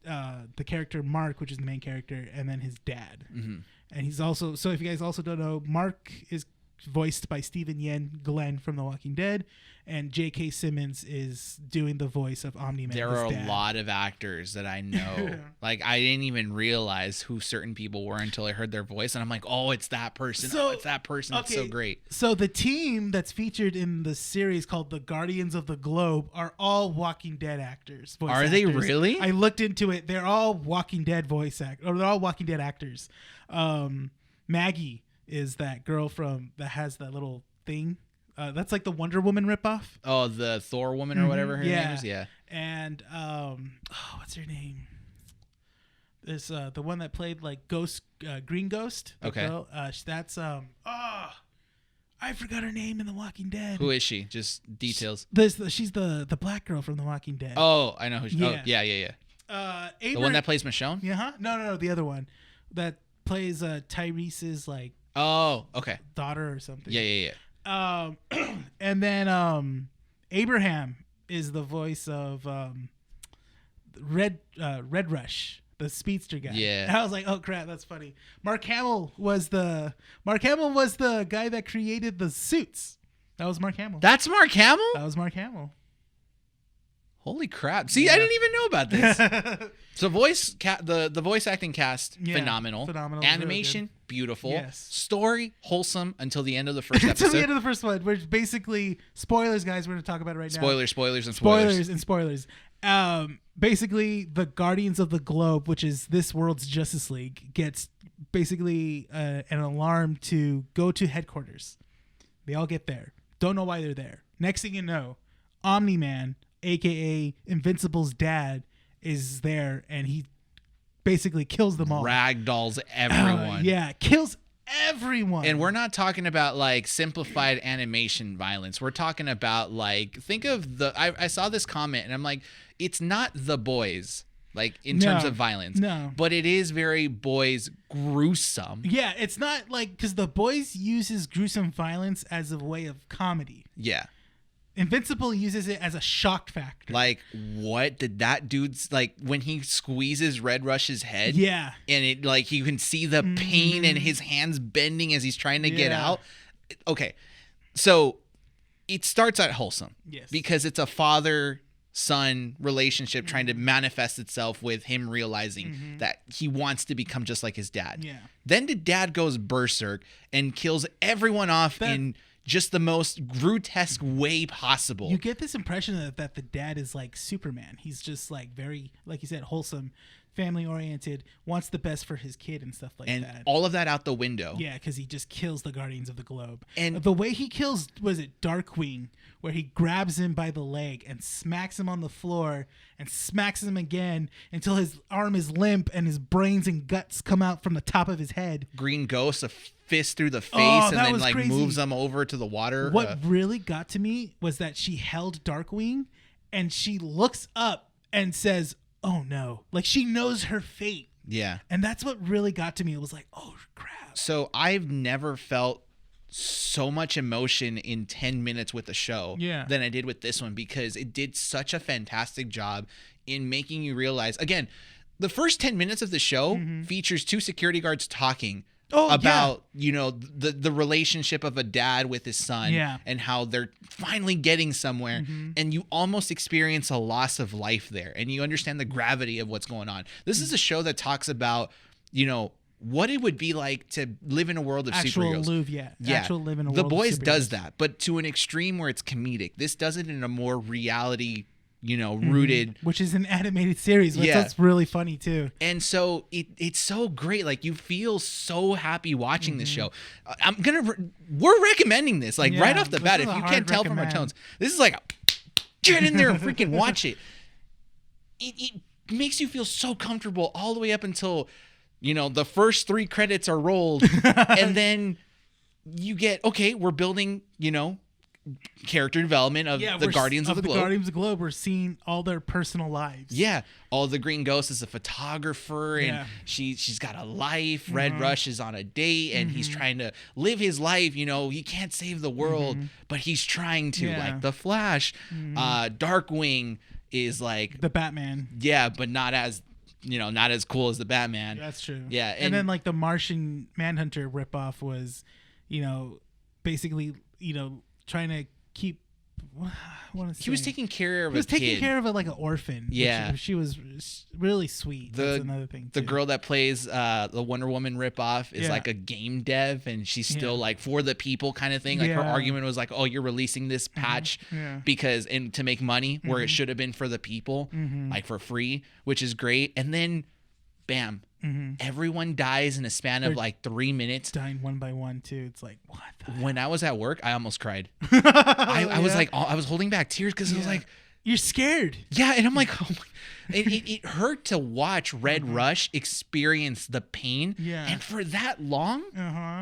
the character Mark, which is the main character, and then his dad. And he's also, so if you guys also don't know, Mark is voiced by Stephen Yen Glenn from The Walking Dead, and J.K. Simmons is doing the voice of Omni-Man. There are a lot of actors that I know. Like, I didn't even realize who certain people were until I heard their voice, and I'm like, oh, it's that person. It's that person. Okay. It's so great. So the team that's featured in the series called the Guardians of the Globe are all Walking Dead actors. Are they really? I looked into it. They're all Walking Dead they're all Walking Dead actors. Maggie is that girl that has that little thing. That's like the Wonder Woman ripoff. Oh, the Thor woman or whatever her name is. Yeah. And what's her name? There's the one that played like Green Ghost. Okay. Girl. That's I forgot her name in The Walking Dead. Who is she? Just details. She's the black girl from The Walking Dead. Oh, I know who she. Yeah. Oh, yeah. The one that plays Michonne. Yeah. No, the other one that plays Tyrese's like. Oh, okay. Daughter or something. Yeah. And then Abraham is the voice of Red Rush, the speedster guy. Yeah. And I was like, oh crap, that's funny. Mark Hamill was the guy that created the suits. That was Mark Hamill. That's Mark Hamill? That was Mark Hamill. Holy crap. See, I didn't even know about this. So the voice acting cast, phenomenal. Animation, really beautiful. Yes. Story, wholesome until the end of the first episode. Until the end of the first one, which basically, spoilers, guys, we're going to talk about it right now. Spoilers. Basically, the Guardians of the Globe, which is this world's Justice League, gets basically an alarm to go to headquarters. They all get there. Don't know why they're there. Next thing you know, Omni-Man, a.k.a. Invincible's dad, is there, and he basically kills them all. Ragdolls everyone. Kills everyone. And we're not talking about like simplified animation violence. We're talking about like, think of I saw this comment and I'm like, it's not The Boys, like in terms of violence. No. But it is very boys gruesome. Yeah, it's not like, because The Boys uses gruesome violence as a way of comedy. Yeah. Invincible uses it as a shock factor. Like, what did that dude's, like, when he squeezes Red Rush's head? Yeah. And it, like, you can see the pain and his hands bending as he's trying to get out. Okay. So, it starts out wholesome. Yes. Because it's a father son relationship trying to manifest itself with him realizing that he wants to become just like his dad. Yeah. Then the dad goes berserk and kills everyone off in just the most grotesque way possible. You get this impression that the dad is like Superman. He's just like very, like you said, wholesome, family oriented, wants the best for his kid and stuff like and that. all of that out the window. Yeah, because he just kills the Guardians of the Globe. And the way he kills, was it Darkwing, where he grabs him by the leg and smacks him on the floor and smacks him again until his arm is limp and his brains and guts come out from the top of his head. Green Ghost, a fist through the face, and then like crazy. moves him over to the water. What really got to me was that she held Darkwing and she looks up and says, "Oh no," like she knows her fate. Yeah. And that's what really got to me. It was like, oh crap. So I've never felt so much emotion in 10 minutes with the show than I did with this one, because it did such a fantastic job in making you realize, again, the first 10 minutes of the show features 2 security guards talking about, you know, the relationship of a dad with his son and how they're finally getting somewhere. And you almost experience a loss of life there, and you understand the gravity of what's going on. This is a show that talks about, you know, what it would be like to live in a world of superheroes. Actual live in a world The Boys of superheroes. does that, but to an extreme where it's comedic. This does it in a more reality, you know, rooted, which is an animated series, which that's really funny too. And so it's so great. Like, you feel so happy watching this show. We're recommending this, like, right off the bat. If you can't tell from our tones, this is like, get in there and freaking watch it. It makes you feel so comfortable all the way up until, you know, the first 3 credits are rolled, and then you get, okay, we're building, you know, character development of the Guardians of the Globe. Guardians of the Globe, we're seeing all their personal lives. Yeah. All the Green Ghost is a photographer, and she's got a life. Red Rush is on a date, and he's trying to live his life. You know, he can't save the world, but he's trying to, like the Flash. Darkwing is like the Batman. Yeah, but not as, you know, not as cool as the Batman. That's true. Yeah. And then like the Martian Manhunter ripoff was, you know, basically, you know, trying to keep. He was taking care of a kid. He was taking care of it like an orphan. Yeah. She was really sweet. That's another thing too. The girl that plays the Wonder Woman ripoff is like a game dev, and she's still like for the people kind of thing. Like her argument was like, oh, you're releasing this patch because to make money where it should have been for the people, like for free, which is great. And then bam. Everyone dies in a span of like 3 minutes. Dying one by one too. It's like, what the hell? When I was at work, I almost cried. I was like, I was holding back tears because I was like, you're scared. Yeah, and I'm like, oh my. It hurt to watch Red Rush experience the pain, and for that long,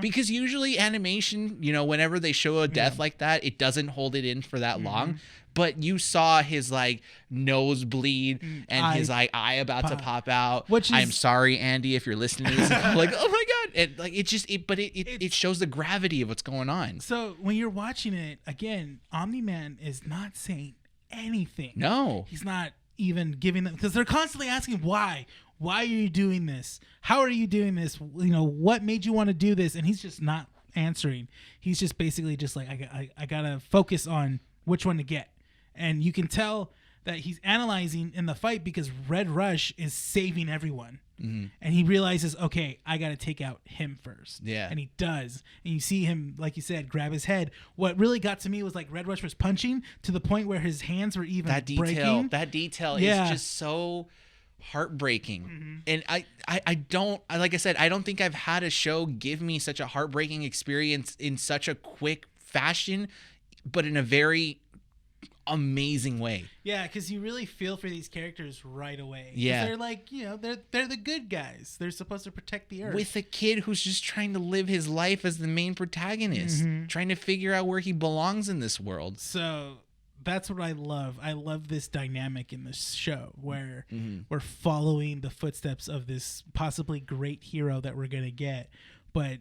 because usually animation, you know, whenever they show a death like that, it doesn't hold it in for that long. But you saw his like nose bleed and his like eye about to pop out. I'm sorry, Andy, if you're listening to this. Like, oh my god! And like it shows the gravity of what's going on. So when you're watching it again, Omni-Man is not saying anything. No, he's not even giving them, because they're constantly asking why. Why are you doing this? How are you doing this? You know, what made you want to do this? And he's just not answering. He's just basically just like, I gotta focus on which one to get. And you can tell that he's analyzing in the fight because Red Rush is saving everyone. And he realizes, okay, I got to take out him first. Yeah. And he does. And you see him, like you said, grab his head. What really got to me was like Red Rush was punching to the point where his hands were even breaking. That detail is just so heartbreaking. And I don't, like I said, I don't think I've had a show give me such a heartbreaking experience in such a quick fashion, but in a very amazing way. Yeah, because you really feel for these characters right away. Yeah, they're like, you know, they're the good guys. They're supposed to protect the earth. With a kid who's just trying to live his life as the main protagonist, trying to figure out where he belongs in this world. So that's what I love. I love this dynamic in this show where we're following the footsteps of this possibly great hero that we're gonna get, but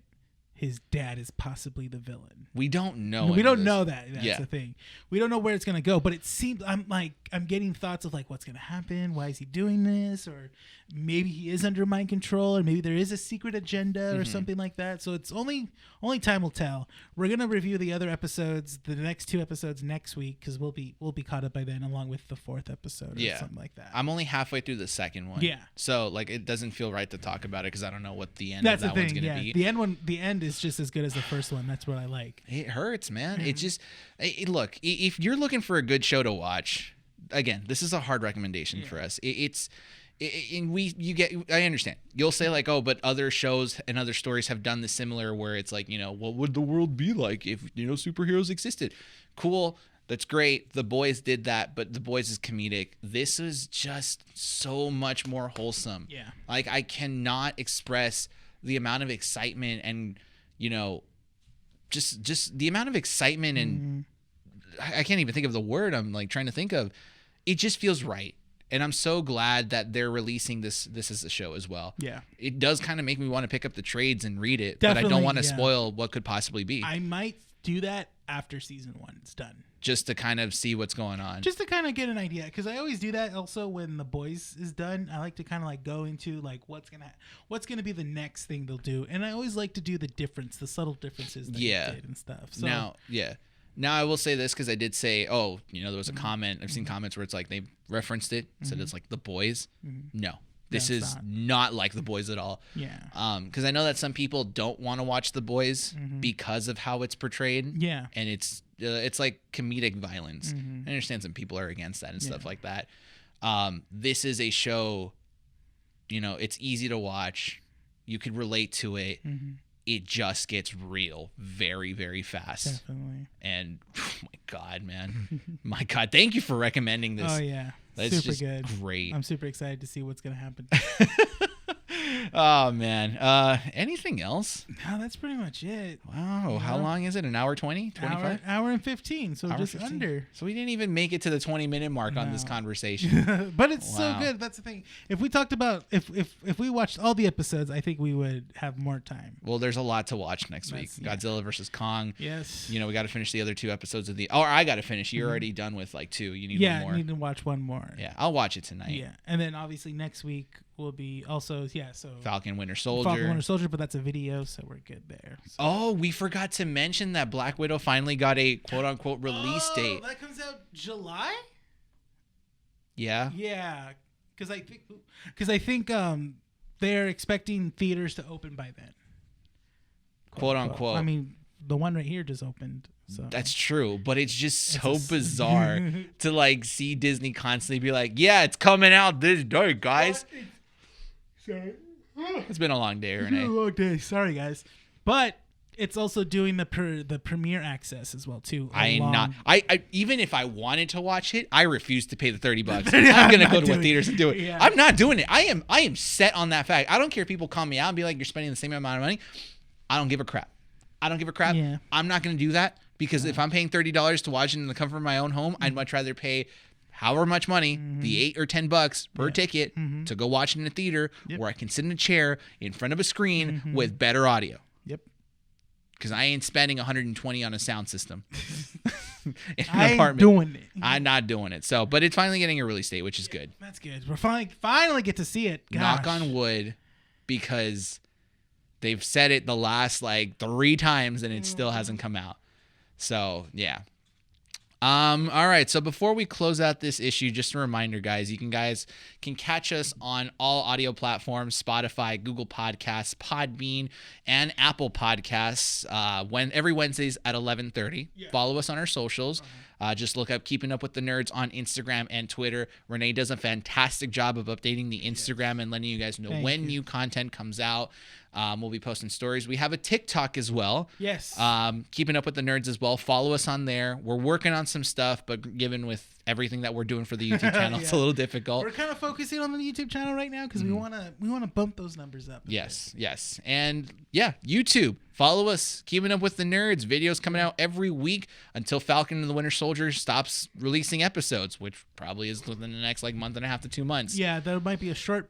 his dad is possibly the villain. We don't know. No, we don't know that. That's Yeah. the thing. We don't know where it's gonna go. But it seems I'm getting thoughts of like what's gonna happen. Why is he doing this? Or maybe he is under mind control, or maybe there is a secret agenda or something like that. So it's only time will tell. We're gonna review the other episodes, the next 2 episodes next week, because we'll be caught up by then, along with the 4th episode or something like that. I'm only halfway through the second one. Yeah. So like it doesn't feel right to talk about it because I don't know what the end That's of that the one's thing. gonna Yeah, be. the end is just as good as the first one. That's what I like. It hurts, man. It just look, if you're looking for a good show to watch, again, this is a hard recommendation for us. I understand. You'll say like, oh, but other shows and other stories have done the similar where it's like, what would the world be like if, superheroes existed? Cool. That's great. The Boys did that, but The Boys is comedic. This is just so much more wholesome. Yeah. Like I cannot express the amount of excitement and, just the amount of excitement and I can't even think of the word I'm like trying to think of. It just feels right. And I'm so glad that they're releasing this as a show as well. Yeah. It does kind of make me want to pick up the trades and read it, Definitely, but I don't want to yeah. spoil what could possibly be. I might do that after season 1 is done. Just to kind of see what's going on. Just to kind of get an idea, because I always do that. Also, when The Boys is done, I like to kind of like go into like what's gonna be the next thing they'll do, and I always like to do the subtle differences that they did and stuff. So Now I will say this because I did say, there was a comment. I've seen comments where it's like they referenced it, said it's like The Boys. No, this is not like The Boys at all. Yeah. Because I know that some people don't want to watch The Boys because of how it's portrayed. Yeah. And it's like comedic violence. I understand some people are against that and stuff like that. This is a show, it's easy to watch. You could relate to it. It just gets real very, very fast. Definitely. And oh my God, man. My God. Thank you for recommending this. Oh, yeah. That's super just good. Great. I'm super excited to see what's going to happen. Oh, man. Anything else? No, that's pretty much it. Wow. How long is it? An hour 20? 25? Hour and 15. So Hour just 15? under. So we didn't even make it to the 20-minute mark on this conversation. But it's so Wow. good. That's the thing. If we talked about if we watched all the episodes, I think we would have more time. Well, there's a lot to watch next week. Yeah. Godzilla versus Kong. Yes. We got to finish the other 2 episodes of or I got to finish. You're already done with like 2. You need one more. I need to watch one more. Yeah, I'll watch it tonight. Yeah. And then obviously next week will be also so Falcon Winter Soldier. Falcon Winter Soldier, but that's a video, so we're good there. So. Oh, we forgot to mention that Black Widow finally got a quote-unquote release date. That comes out July? Yeah. Yeah, because I think they're expecting theaters to open by then. Quote unquote. I mean, the one right here just opened. So That's true, but it's just so bizarre to like see Disney constantly be like, "Yeah, it's coming out this day, guys." Sorry. It's been a long day, It's been a Rene. long day. Sorry, guys. But it's also doing the premiere access as well too. I even if I wanted to watch it, I refuse to pay the $30. I'm gonna go to a theaters and do it. Yeah. I'm not doing it. I am set on that fact. I don't care if people call me out and be like, "You're spending the same amount of money." I don't give a crap. Yeah. I'm not gonna do that because if I'm paying $30 to watch it in the comfort of my own home, I'd much rather pay however much money, the $8 or $10 per ticket to go watch it in a theater where I can sit in a chair in front of a screen with better audio. Yep. Because I ain't spending $120 on a sound system in an I ain't apartment. doing it. I'm not doing it. So, but it's finally getting a release date, which is good. That's good. We're finally get to see it. Gosh. Knock on wood, because they've said it the last like 3 times and it still hasn't come out. So yeah. All right. So before we close out this issue, just a reminder, guys, you can catch us on all audio platforms: Spotify, Google Podcasts, Podbean, and Apple Podcasts. Every Wednesdays at 11:30. Yeah. Follow us on our socials. Just look up Keeping Up with the Nerds on Instagram and Twitter. Renee does a fantastic job of updating the Instagram and letting you guys know when new content comes out. We'll be posting stories. We have a TikTok as well. Yes. Keeping Up with the Nerds as well. Follow us on there. We're working on some stuff, but given with everything that we're doing for the YouTube channel, it's a little difficult. We're kind of focusing on the YouTube channel right now because we want to bump those numbers up. Yes. And yeah, YouTube. Follow us. Keeping Up with the Nerds. Videos coming out every week until Falcon and the Winter Soldier stops releasing episodes, which probably is within the next like month and a half to 2 months. Yeah, there might be a short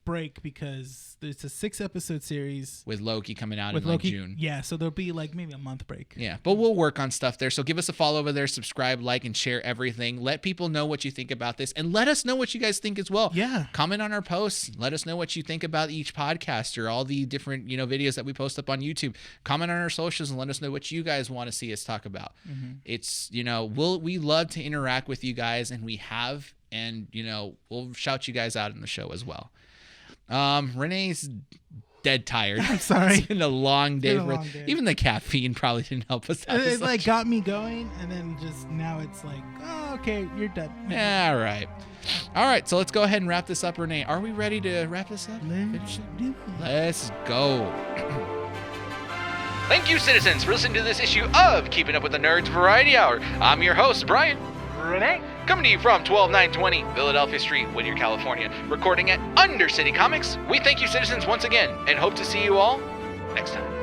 break because there's a 6-episode series with Loki coming out with in Loki. like June. Yeah, so there'll be like maybe a month break. Yeah, but we'll work on stuff there. So give us a follow over there, subscribe, like, and share everything. Let people know what you think about this, and let us know what you guys think as well. Yeah. Comment on our posts. Let us know what you think about each podcast or all the different, videos that we post up on YouTube. Comment on our socials and let us know what you guys want to see us talk about. Mm-hmm. It's, we love to interact with you guys, and we have, and, we'll shout you guys out in the show as well. Renee's dead tired. I'm sorry. It's been a long day. Long day. Even the caffeine probably didn't help us out. It like got me going, and then just now it's like, oh, okay, you're done. Yeah, all right. So let's go ahead and wrap this up, Renee. Are we ready to wrap this up? Let's go. Thank you, citizens, for listening to this issue of Keeping Up with the Nerds Variety Hour. I'm your host, Bryan. Rene. Coming to you from 12920 Philadelphia Street, Whittier, California. Recording at Undercity Comics. We thank you, citizens, once again, and hope to see you all next time.